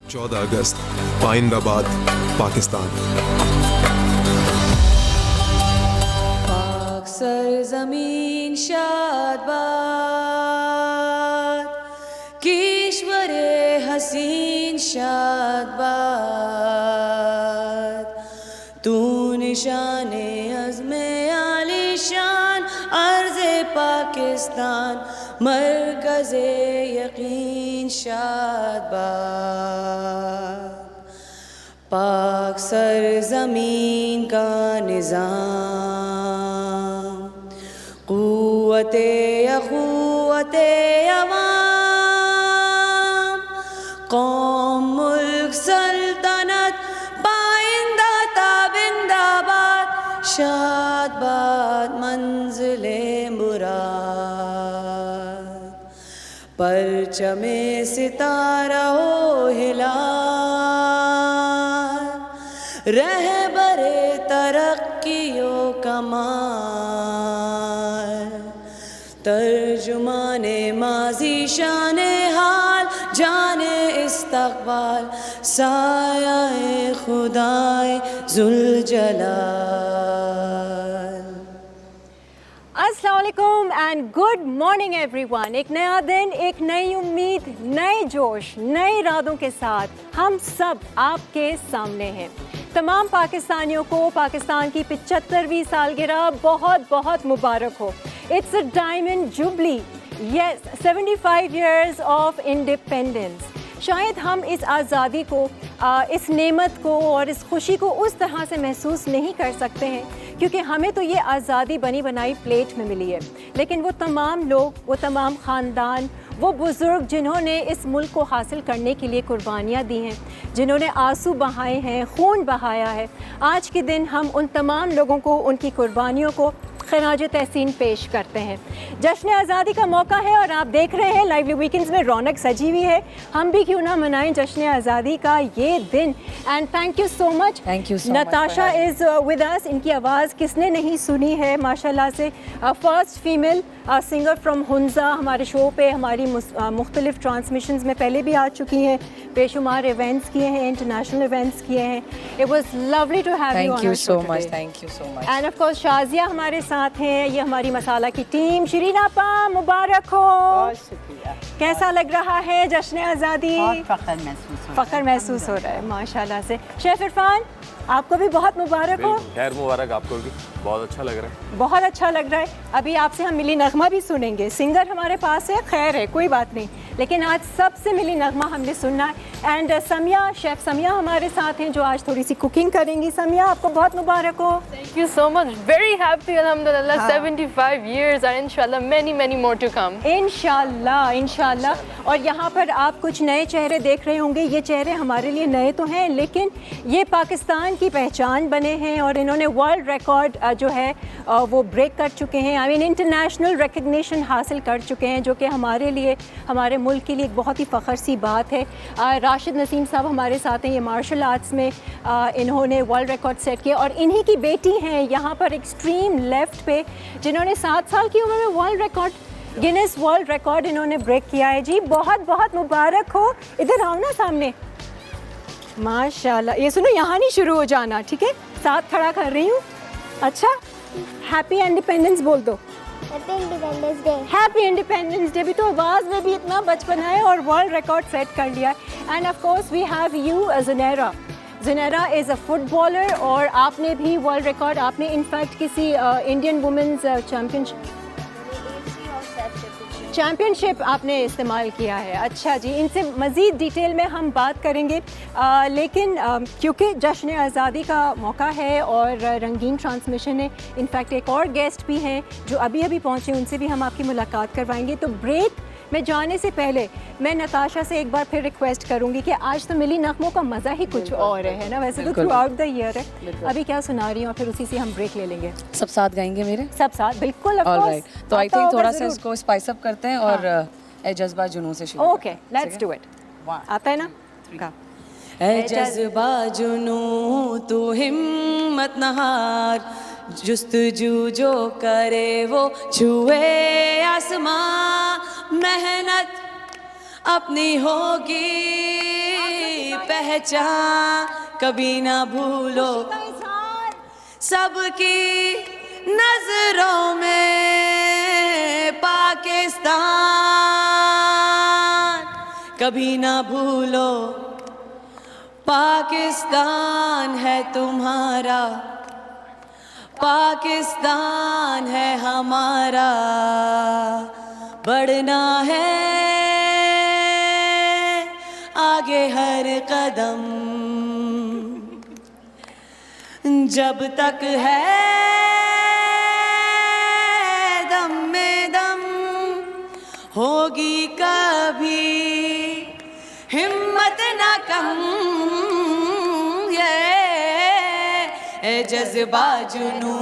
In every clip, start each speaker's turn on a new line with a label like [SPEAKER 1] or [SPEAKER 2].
[SPEAKER 1] 14 अगस्त पाइंदाबाद पाकिस्तान।
[SPEAKER 2] पाक सरजमीन शादबाद, किश्वरे हसीन शादबाद, तू निशाने अज़्मे आलिशान अर्ज़े पाकिस्तान, मरकज़े यकीन शादबाद। पाक सरजमीन का निज़ाम, क़ुव्वते अख़ुव्वते अवाम, कौम मुल्क सल्तनत पाइंदा ताबिंदाबाद, शादबाद मंज़िले मुराद, परचमे सितारा हो हिलाल, रहबरे तरक्कीओ कमाल, तर्जुमाने माज़ी शाने हाल, जाने इस्तक़बाल, सायाए खुदाए ज़ुलजलाल।
[SPEAKER 3] अस्सलाम वालेकुम एंड गुड मॉर्निंग एवरीवन। एक नया दिन, एक नई उम्मीद, नए जोश, नए इरादों के साथ हम सब आपके सामने हैं। तमाम पाकिस्तानियों को पाकिस्तान की 75वीं सालगिरह बहुत बहुत मुबारक हो। It's a diamond jubilee, yes, 75 years of independence. शायद हम इस आज़ादी को, इस नेमत को और इस खुशी को उस तरह से महसूस नहीं कर सकते हैं क्योंकि हमें तो ये आज़ादी बनी बनाई प्लेट में मिली है, लेकिन वो तमाम लोग, वो तमाम ख़ानदान, वो बुज़ुर्ग जिन्होंने इस मुल्क को हासिल करने के लिए कुर्बानियाँ दी हैं, जिन्होंने आंसू बहाए हैं, खून बहाया है, आज के दिन हम उन तमाम लोगों को, उनकी कुर्बानियों को खराज तहसीन पेश करते हैं। जश्न आज़ादी का मौका है और आप देख रहे हैं लाइवली वीकेंड्स में रौनक सजी हुई है। हम भी क्यों ना मनाएं जश्न आज़ादी का ये दिन। And thank you so much, Natasha is with us. इनकी आवाज़ किसने नहीं सुनी है माशाल्लाह से। First female singer from Hunza हमारे शो पे, हमारी मुख्तलिफ ट्रांसमिशंस में पहले भी आ चुकी हैं, बेशुमार इवेंट्स किए हैं, इंटरनेशनल इवेंट्स किए हैं। It was lovely to have you on our show today.
[SPEAKER 4] Thank you so much.
[SPEAKER 3] And of course Shazia हमारे साथ हैं, ये हमारी मसाला की टीम। शिरीन आपा मुबारक हो।
[SPEAKER 4] बहुत शुक्रिया।
[SPEAKER 3] कैसा लग रहा है जश्न आज़ादी?
[SPEAKER 4] बहुत फ़ख्र महसूस हो रहा है।
[SPEAKER 3] माशाल्लाह से। शेफ इरफान आपको भी बहुत मुबारक हो।
[SPEAKER 5] खैर मुबारक आपको भी, बहुत अच्छा लग रहा है।
[SPEAKER 3] बहुत अच्छा लग रहा है। अभी आपसे हम मिली नगमा भी सुनेंगे। सिंगर हमारे पास है, खैर है, कोई बात नहीं, लेकिन आज सबसे मिली नगमा हमने सुनना है। एंड समिया, शेफ समिया हमारे साथ हैं जो आज थोड़ी सी कुकिंग करेंगी। समिया आपको बहुत मुबारक हो।
[SPEAKER 6] Thank you so much. Very happy, alhamdulillah. 75 years and inshallah many more to come.
[SPEAKER 3] इंशाल्लाह, इंशाल्लाह। और यहाँ पर आप कुछ नए चेहरे देख रहे होंगे। ये चेहरे हमारे लिए नए तो हैं, लेकिन ये पाकिस्तान की पहचान बने हैं और इन्होंने वर्ल्ड रिकॉर्ड जो है वो ब्रेक कर चुके हैं। आई मीन इंटरनेशनल रिकग्निशन हासिल कर चुके हैं, जो कि हमारे लिए, हमारे मुल्क के लिए एक बहुत ही फ़ख्र सी बात है। राशिद नसीम साहब हमारे साथ हैं, ये मार्शल आर्ट्स में इन्होंने वर्ल्ड रिकॉर्ड सेट किया और इन्हीं की बेटी हैं यहाँ पर एक्सट्रीम लेफ़्ट पे, जिन्होंने 7 साल की उम्र में world record, Guinness world record इन्होंने ब्रेक किया है। जी बहुत बहुत मुबारक हो। इधर आओ ना सामने। माशाल्लाह। ये सुनो, यहाँ नहीं शुरू हो जाना, ठीक है? साथ खड़ा कर रही हूँ। अच्छा, हैप्पी इंडिपेंडेंस बोल दो।
[SPEAKER 7] Happy independence day.
[SPEAKER 3] Happy independence day. भी तो आवाज़ में भी इतना बचपन है और वर्ल्ड रिकॉर्ड सेट कर लिया। And of course we have you Zunaira. Zunaira is a footballer और आपने भी वर्ल्ड रिकॉर्ड, आपने इनफैक्ट किसी इंडियन वुमेंस चैम्पियनशिप आपने इस्तेमाल किया है। अच्छा जी, इनसे मज़ीद डिटेल में हम बात करेंगे, लेकिन क्योंकि जश्न आज़ादी का मौका है और रंगीन ट्रांसमिशन है, इनफैक्ट एक और गेस्ट भी हैं जो अभी अभी पहुँचे, उनसे भी हम आपकी मुलाकात करवाएंगे। तो ब्रेक में जाने से पहले मैं नताशा से एक बार फिर रिक्वेस्ट करूंगी कि आज तो मिली नगमों का मज़ा ही कुछ और है ना, वैसे तो थ्रू आउट द ईयर है। अभी क्या सुना रही हूँ और फिर उसी से हम ब्रेक ले लेंगे।
[SPEAKER 4] सब साथ गाएंगे मेरे?
[SPEAKER 3] सब साथ, बिल्कुल।
[SPEAKER 4] ऑलराइट, तो आई थिंक थोड़ा सा इसको स्पाइस अप करते हैं और ए जज्बा जुनून से शुरू।
[SPEAKER 3] Okay, let's do it. आता है ना?
[SPEAKER 2] ऐ जज्बा जुनून तू हिम्मत न हार, जुस्तजू जो करे वो छुए आसमां, मेहनत अपनी होगी पहचान कभी ना भूलो, सबकी नजरों में पाकिस्तान कभी ना भूलो, पाकिस्तान है तुम्हारा, पाकिस्तान है हमारा, बढ़ना है आगे हर कदम, जब तक है दम में दम, होगी कभी हिम्मत ना कम, ये जज्बा जुनू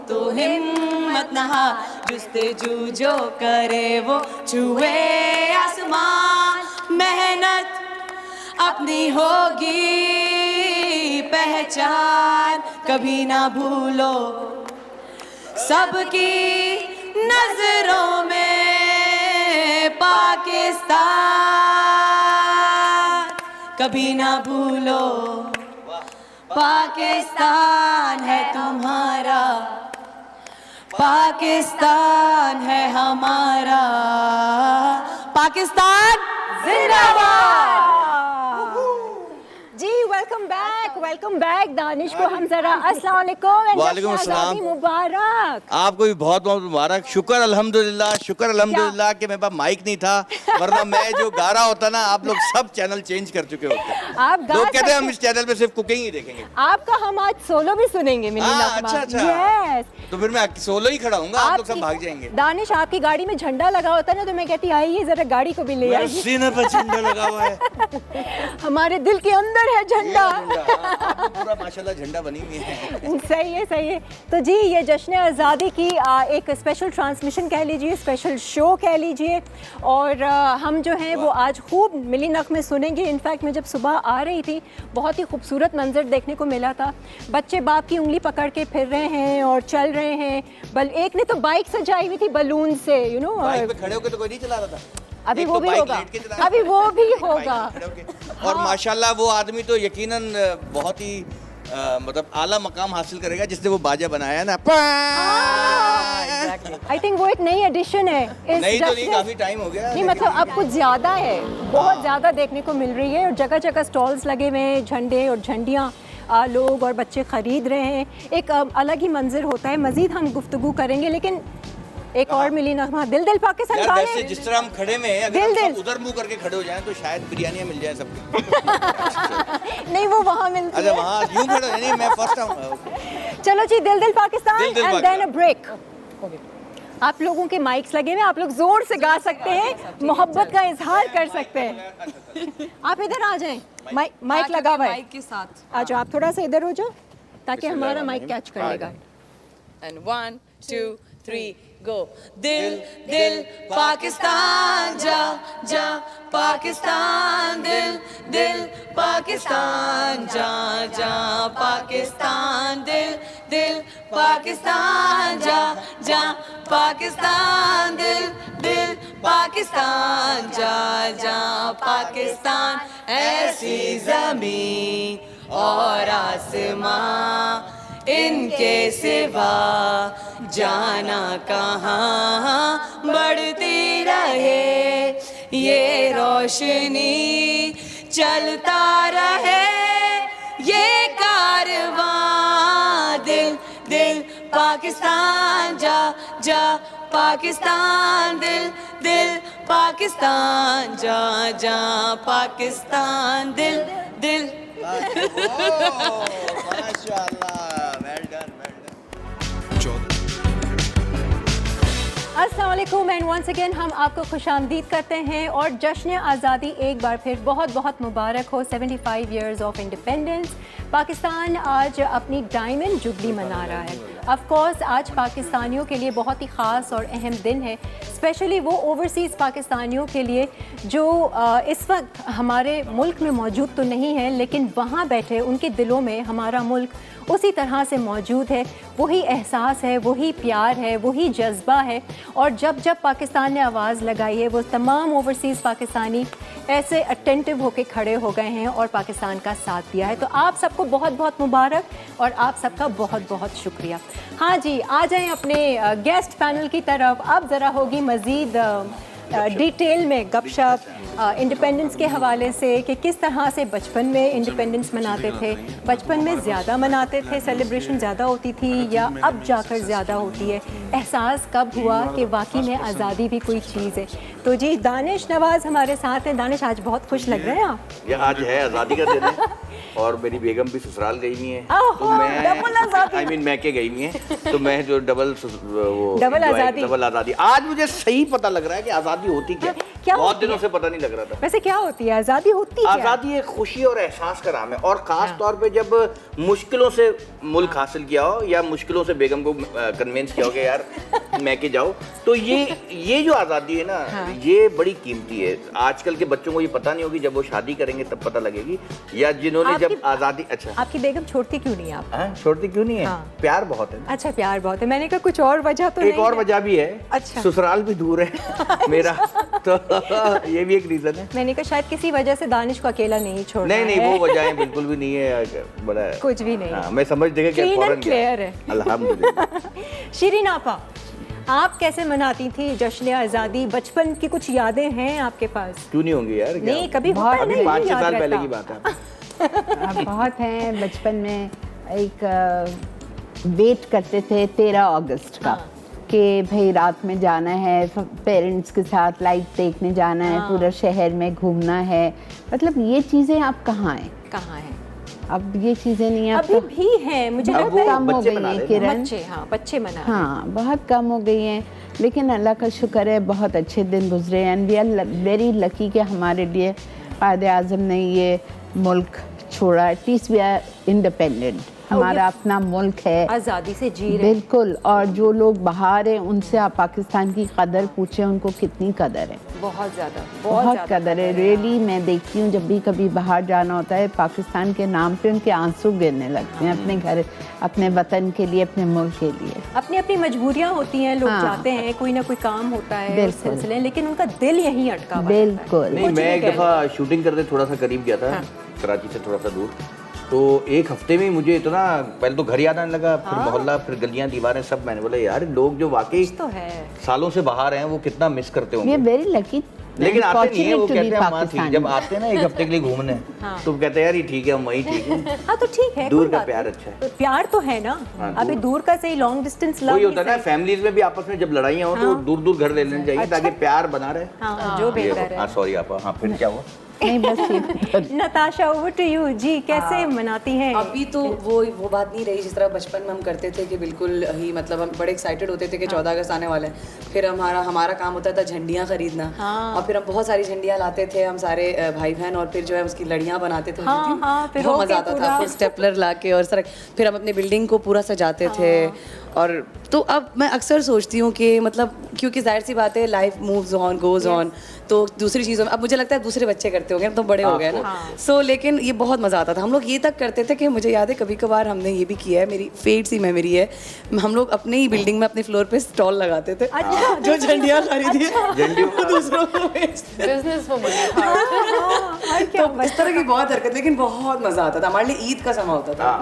[SPEAKER 2] तो हिम्मत ना हार, जुस्तजू जो करे वो छुए आसमान, मेहनत अपनी होगी पहचान कभी ना भूलो, सबकी नजरों में पाकिस्तान कभी ना भूलो, पाकिस्तान है तुम्हारा, पाकिस्तान है हमारा, पाकिस्तान जिंदाबाद।
[SPEAKER 3] जी वेलकम बैक दानिश को हम जरा अस्सलाम वालेकुम एंड
[SPEAKER 8] वालेकुम अस्सलाम।
[SPEAKER 3] मुबारक।
[SPEAKER 8] आपको भी बहुत बहुत मुबारक। शुक्र अल्हम्दुलिल्लाह कि मेरे पास माइक नहीं था, वरना मैं जो गा रहा होता ना, आप लोग सब चैनल चेंज कर चुके होते।
[SPEAKER 3] आप गा
[SPEAKER 8] लोग कहते हैं हम
[SPEAKER 3] सकते-
[SPEAKER 8] इस चैनल पे सिर्फ कुकिंग ही देखेंगे।
[SPEAKER 3] आपका हम आज सोलो भी सुनेंगे मिली
[SPEAKER 8] अच्छा।
[SPEAKER 3] यस।
[SPEAKER 8] तो फिर मैं सोलो ही खड़ा हूँगा, आप लोग सब भाग जाएंगे।
[SPEAKER 3] दानिश आपकी गाड़ी में झंडा लगा होता ना, तो मैं कहती आइए जरा गाड़ी को भी ले
[SPEAKER 8] मेरे
[SPEAKER 3] आइए,
[SPEAKER 8] सीने पे झंडा लगा हुआ है।
[SPEAKER 3] हमारे दिल के अंदर है झंडा।
[SPEAKER 8] आप पूरा माशाल्लाह झंडा बनी हुई है।
[SPEAKER 3] सही है। तो जी ये जश्न आज़ादी की एक स्पेशल ट्रांसमिशन कह लीजिए, स्पेशल शो कह लीजिए, और हम जो हैं वो आज खूब मिली नग़मे सुनेंगे। इनफैक्ट मैं जब सुबह आ रही थी, बहुत ही खूबसूरत मंजर देखने को मिला था। बच्चे बाप की उंगली पकड़ के फिर रहे हैं और चल रहे हैं। एक ने तो बाइक सजाई हुई थी बलून से, यू नो।
[SPEAKER 8] बाइक पे खड़े होकर तो कोई नहीं चला रहा था।
[SPEAKER 3] अभी
[SPEAKER 8] एक
[SPEAKER 3] वो
[SPEAKER 8] तो
[SPEAKER 3] भी
[SPEAKER 8] बाइक
[SPEAKER 3] होगा,
[SPEAKER 8] लेट के चला रहा
[SPEAKER 3] अभी
[SPEAKER 8] था,
[SPEAKER 3] वो भी
[SPEAKER 8] एक बाइक
[SPEAKER 3] होगा।
[SPEAKER 8] पे खड़े होके। और माशाल्लाह वो आदमी तो यकीनन बहुत ही मतलब आला मकाम हासिल करेगा जिसने वो बाजा बनाया है ना।
[SPEAKER 3] आई थिंक वो एक नई एडिशन है इस
[SPEAKER 8] नहीं तो नहीं,
[SPEAKER 3] जश्न-
[SPEAKER 8] काफी टाइम हो गया।
[SPEAKER 3] नहीं मतलब अब कुछ ज़्यादा है, बहुत ज़्यादा देखने को मिल रही है, और जगह जगह स्टॉल्स लगे हुए हैं, झंडे और झंडियाँ लोग और बच्चे ख़रीद रहे हैं। एक अलग ही मंजर होता है। मज़ीद हम गुफ्तगू करेंगे, लेकिन एक और मिली नगमा दिल दिल पाकिस्तान
[SPEAKER 8] यार
[SPEAKER 3] गाने।
[SPEAKER 8] वैसे जिस तरह हम खड़े में हैं, अगर
[SPEAKER 3] दिल
[SPEAKER 8] हम
[SPEAKER 3] दिल।
[SPEAKER 8] सब उधर मुंह करके खड़े हो जाएं तो शायद बिरयानियां मिल जाए सबको।
[SPEAKER 3] नहीं वो वहाँ मिलती
[SPEAKER 8] अच्छा
[SPEAKER 3] है।
[SPEAKER 8] वहाँ यूं खड़े नहीं, मैं फर्स्ट आऊँ।
[SPEAKER 3] चलो जी, दिल दिल पाकिस्तान
[SPEAKER 8] दिल दिल
[SPEAKER 3] and then a
[SPEAKER 8] Pakistan.
[SPEAKER 3] Break. आप लोगों के माइक्स लगे हुए हैं, आप लोग जोर से गा सकते हैं, मोहब्बत का इजहार कर सकते हैं। आप इधर आ जाएं, माइक लगा हुआ है।
[SPEAKER 4] माइक के साथ।
[SPEAKER 3] आ जाओ, आप थोड़ा सा इधर हो जाओ ताकि हमारा माइक कैच कर लेगा।
[SPEAKER 2] And 1, 2, 3 go. दिल दिल पाकिस्तान जा जा, पाकिस्तान दिल दिल पाकिस्तान जा जा, पाकिस्तान दिल दिल पाकिस्तान जा जा, पाकिस्तान दिल दिल पाकिस्तान जा जा, पाकिस्तान ऐसी ज़मीन और आसमां, इनके सिवा जाना कहाँ, बढ़ती रहे ये रोशनी, चलता रहे ये कारवां, दिल दिल पाकिस्तान जा जा, पाकिस्तान दिल दिल पाकिस्तान जा जा, पाकिस्तान दिल दिल।
[SPEAKER 8] माशाल्लाह, well done.
[SPEAKER 3] अस्सलाम वालेकुम एंड वंस अगेन हम आपको खुशामदीद करते हैं, और जश्न आज़ादी एक बार फिर बहुत बहुत मुबारक हो। 75 इयर्स ऑफ इंडिपेंडेंस। पाकिस्तान आज अपनी डायमंड जुबली मना रहा है। ऑफ कोर्स आज पाकिस्तानियों के लिए बहुत ही ख़ास और अहम दिन है, स्पेशली वो ओवरसीज़ पाकिस्तानियों के लिए जो इस वक्त हमारे मुल्क में मौजूद तो नहीं है, लेकिन वहाँ बैठे उनके दिलों में हमारा मुल्क उसी तरह से मौजूद है। वही एहसास है, वही प्यार है, वही जज्बा है। और जब जब पाकिस्तान ने आवाज़ लगाई है, वो तमाम ओवरसीज़ पाकिस्तानी ऐसे अटेंटिव होके खड़े हो गए हैं और पाकिस्तान का साथ दिया है। तो आप सबको बहुत बहुत मुबारक और आप सबका बहुत बहुत शुक्रिया। हाँ जी, आ जाएं अपने गेस्ट पैनल की तरफ। अब ज़रा होगी मज़ीद डिटेल में गपशप इंडिपेंडेंस के हवाले से कि किस तरह से बचपन में इंडिपेंडेंस मनाते थे, बचपन में ज़्यादा मनाते थे, सेलिब्रेशन ज़्यादा होती थी या अब जाकर ज़्यादा होती है, एहसास कब हुआ कि वाकई में आज़ादी भी कोई चीज़ है। तो जी दानिश नवाज़ हमारे साथ हैं। दानिश, आज बहुत खुश लग रहे हैं आप।
[SPEAKER 8] ये आज है आज़ादी का दिन है और मेरी बेगम भी ससुराल गई हुई है,
[SPEAKER 3] ओहो,
[SPEAKER 8] तो मैं
[SPEAKER 3] डबल आज़ादी।
[SPEAKER 8] आई मीन मैके गई हुई है, तो मैं जो डबल
[SPEAKER 3] आज़ादी।
[SPEAKER 8] आज़ादी आज मुझे सही पता लग रहा है कि आज़ादी होती क्या बहुत
[SPEAKER 3] होती
[SPEAKER 8] दिनों से पता नहीं लग रहा था।
[SPEAKER 3] वैसे क्या होती है आज़ादी? होती क्या?
[SPEAKER 8] आज़ादी एक खुशी और एहसास का नाम है और ख़ास तौर पे जब मुश्किलों से मुल्क हासिल किया हो या मुश्किलों से बेगम को कन्विंस किया हो कि यार मैके जाओ, तो ये जो आज़ादी है ना, ये बड़ी कीमती है। आजकल के बच्चों को ये पता नहीं होगी, जब वो शादी करेंगे तब पता लगेगी, या जिन्होंने जब आज़ादी। अच्छा,
[SPEAKER 3] आपकी बेगम छोड़ती क्यों नहीं है आप?
[SPEAKER 8] हाँ, छोड़ती क्यों नहीं है?
[SPEAKER 3] हाँ।
[SPEAKER 8] प्यार बहुत है।
[SPEAKER 3] अच्छा, प्यार बहुत है। मैंने कहा कुछ और वजह तो
[SPEAKER 8] एक
[SPEAKER 3] नहीं
[SPEAKER 8] और
[SPEAKER 3] है?
[SPEAKER 8] वजह भी है।
[SPEAKER 3] अच्छा।
[SPEAKER 8] ससुराल भी दूर है मेरा, तो ये भी एक रीजन है।
[SPEAKER 3] मैंने कहा शायद किसी वजह से दानिश को अकेला नहीं छोड़ना
[SPEAKER 8] नहीं,
[SPEAKER 3] है।
[SPEAKER 8] वो वजहें बिल्कुल भी नहीं है, बड़ा
[SPEAKER 3] कुछ भी नहीं।
[SPEAKER 8] हाँ, मैं समझ देगा कि
[SPEAKER 3] Clean and
[SPEAKER 8] फौरन
[SPEAKER 3] clear है।
[SPEAKER 8] अल्हम्दुलिल्लाह।
[SPEAKER 3] शिरीन आपा, आप कैसे मनाती थी जश्न आज़ादी? बचपन की कुछ यादें हैं आपके पास?
[SPEAKER 8] क्यों नहीं होंगी यार? क्या?
[SPEAKER 3] नहीं, कभी होता है
[SPEAKER 8] अभी
[SPEAKER 3] नहीं,
[SPEAKER 8] 5-6
[SPEAKER 3] याद
[SPEAKER 8] साल पहले
[SPEAKER 3] रहता।
[SPEAKER 8] की बात है।
[SPEAKER 9] बहुत हैं। बचपन में एक वेट करते थे 13 अगस्त का कि भाई रात में जाना है, पेरेंट्स के साथ लाइट देखने जाना है, पूरा शहर में घूमना है। मतलब ये चीज़ें अब कहाँ हैं?
[SPEAKER 3] कहाँ है?
[SPEAKER 9] अब ये चीज़ें नहीं है।
[SPEAKER 3] अभी भी है, मुझे
[SPEAKER 8] अब
[SPEAKER 3] लगता है
[SPEAKER 9] कम हो
[SPEAKER 8] बच्चे
[SPEAKER 9] गई
[SPEAKER 8] बना
[SPEAKER 9] हैं
[SPEAKER 8] रहे हैं।
[SPEAKER 9] किरण।
[SPEAKER 3] बच्चे, हाँ बच्चे मना रहे हैं।
[SPEAKER 9] हाँ, बहुत कम हो गई हैं, लेकिन अल्लाह का शुक्र है बहुत अच्छे दिन गुजरे हैं। And we are very lucky कि हमारे लिए कायदे आज़म ने ये मुल्क छोड़ा। एटलीस्ट वी आर इंडिपेंडेंट, हमारा अपना मुल्क है,
[SPEAKER 3] आज़ादी से जी रहे हैं।
[SPEAKER 9] बिल्कुल। और जो लोग बाहर हैं उनसे आप पाकिस्तान की कदर पूछें, उनको कितनी कदर है।
[SPEAKER 3] बहुत ज़्यादा,
[SPEAKER 9] बहुत
[SPEAKER 3] ज़्यादा
[SPEAKER 9] कदर है रियली। मैं देखती हूँ जब भी कभी बाहर जाना होता है, पाकिस्तान के नाम पे उनके आंसू गिरने लगते हैं, अपने घर, अपने वतन के लिए, अपने मुल्क के लिए।
[SPEAKER 3] अपनी अपनी मजबूरियाँ होती हैं, लोग
[SPEAKER 9] हाँ।
[SPEAKER 3] जाते हैं, कोई ना कोई काम होता है उस
[SPEAKER 9] बिल्कुल।
[SPEAKER 3] सिलसिले, लेकिन उनका दिल यहीं अटका हुआ है।
[SPEAKER 9] बिल्कुल।
[SPEAKER 8] नहीं,
[SPEAKER 3] कुछ
[SPEAKER 8] मैं
[SPEAKER 3] नहीं
[SPEAKER 8] एक
[SPEAKER 3] कह
[SPEAKER 8] दफ़ा शूटिंग करते थोड़ा सा करीब गया था, कराची से थोड़ा सा दूर, तो एक हफ्ते में मुझे इतना, पहले तो घर याद आने लगा, फिर मोहल्ला, फिर गलियां, दीवारें, सब। मैंने बोला यार लोग जो वाकई
[SPEAKER 3] तो है।
[SPEAKER 8] सालों से बाहर हैं वो कितना मिस करते
[SPEAKER 9] वी
[SPEAKER 8] होंगे।
[SPEAKER 9] Are very lucky.
[SPEAKER 8] लेकिन आते नहीं है, वो कहते हैं वहाँ ठीक। जब आते हैं ना एक हफ्ते के लिए घूमने, तो कहते हैं यार ये ठीक है, हम वहीं ठीक है।
[SPEAKER 3] हाँ तो ठीक है,
[SPEAKER 8] दूर
[SPEAKER 3] कोई
[SPEAKER 8] का
[SPEAKER 3] बात
[SPEAKER 8] प्यार
[SPEAKER 3] नहीं।
[SPEAKER 8] अच्छा है।
[SPEAKER 3] तो प्यार तो है ना,
[SPEAKER 8] हाँ,
[SPEAKER 3] अभी दूर का सही, लॉन्ग डिस्टेंस लव
[SPEAKER 8] वही होता है ना, फैमिलीज में भी आपस में जब लड़ाइयाँ हो तो दूर दूर घर ले लेने चाहिए ताकि प्यार बना रहे।
[SPEAKER 3] हाँ, जो बेहतर है।
[SPEAKER 8] हाँ सॉरी आप, हाँ फिर क्या हुआ?
[SPEAKER 9] नहीं बस ये
[SPEAKER 3] नताशा, ओवर टू यू जी, कैसे मनाती हैं?
[SPEAKER 4] अभी तो वो बात नहीं रही जिस तरह बचपन में हम करते थे कि बिल्कुल ही, मतलब हम बड़े एक्साइटेड होते थे कि 14 अगस्त आने वाले हैं। फिर हमारा काम होता था झंडियाँ खरीदना, और फिर हम बहुत सारी झंडियाँ लाते थे, हम सारे भाई बहन, और फिर जो है उसकी लड़ियाँ बनाते थे।
[SPEAKER 3] फिर
[SPEAKER 4] बहुत मज़ा आता था, फिर स्टेपलर ला के, और फिर हम अपने बिल्डिंग को पूरा सजाते थे। और तो अब मैं अक्सर सोचती हूँ कि मतलब क्योंकि जाहिर सी बात है, life moves on, goes on, तो दूसरी चीज़ों में अब मुझे लगता है दूसरे बच्चे करते होंगे, तो बड़े हो गए ना। सो लेकिन ये बहुत मज़ा आता था। हम लोग ये तक करते थे कि मुझे याद है कभी कभार हमने ये भी किया है, मेरी फेट सी मेमोरी है, हम लोग अपने ही बिल्डिंग में अपने फ्लोर पे स्टॉल लगाते थे।
[SPEAKER 3] अच्छा,
[SPEAKER 4] जो झंडियाँ खरीदी वो दूसरों को बेचते।
[SPEAKER 6] बिजनेस वो मनी था।
[SPEAKER 4] तो इस तरह की बहुत हरकत, लेकिन बहुत मज़ा आता था। हमारे लिए ईद का समय होता था।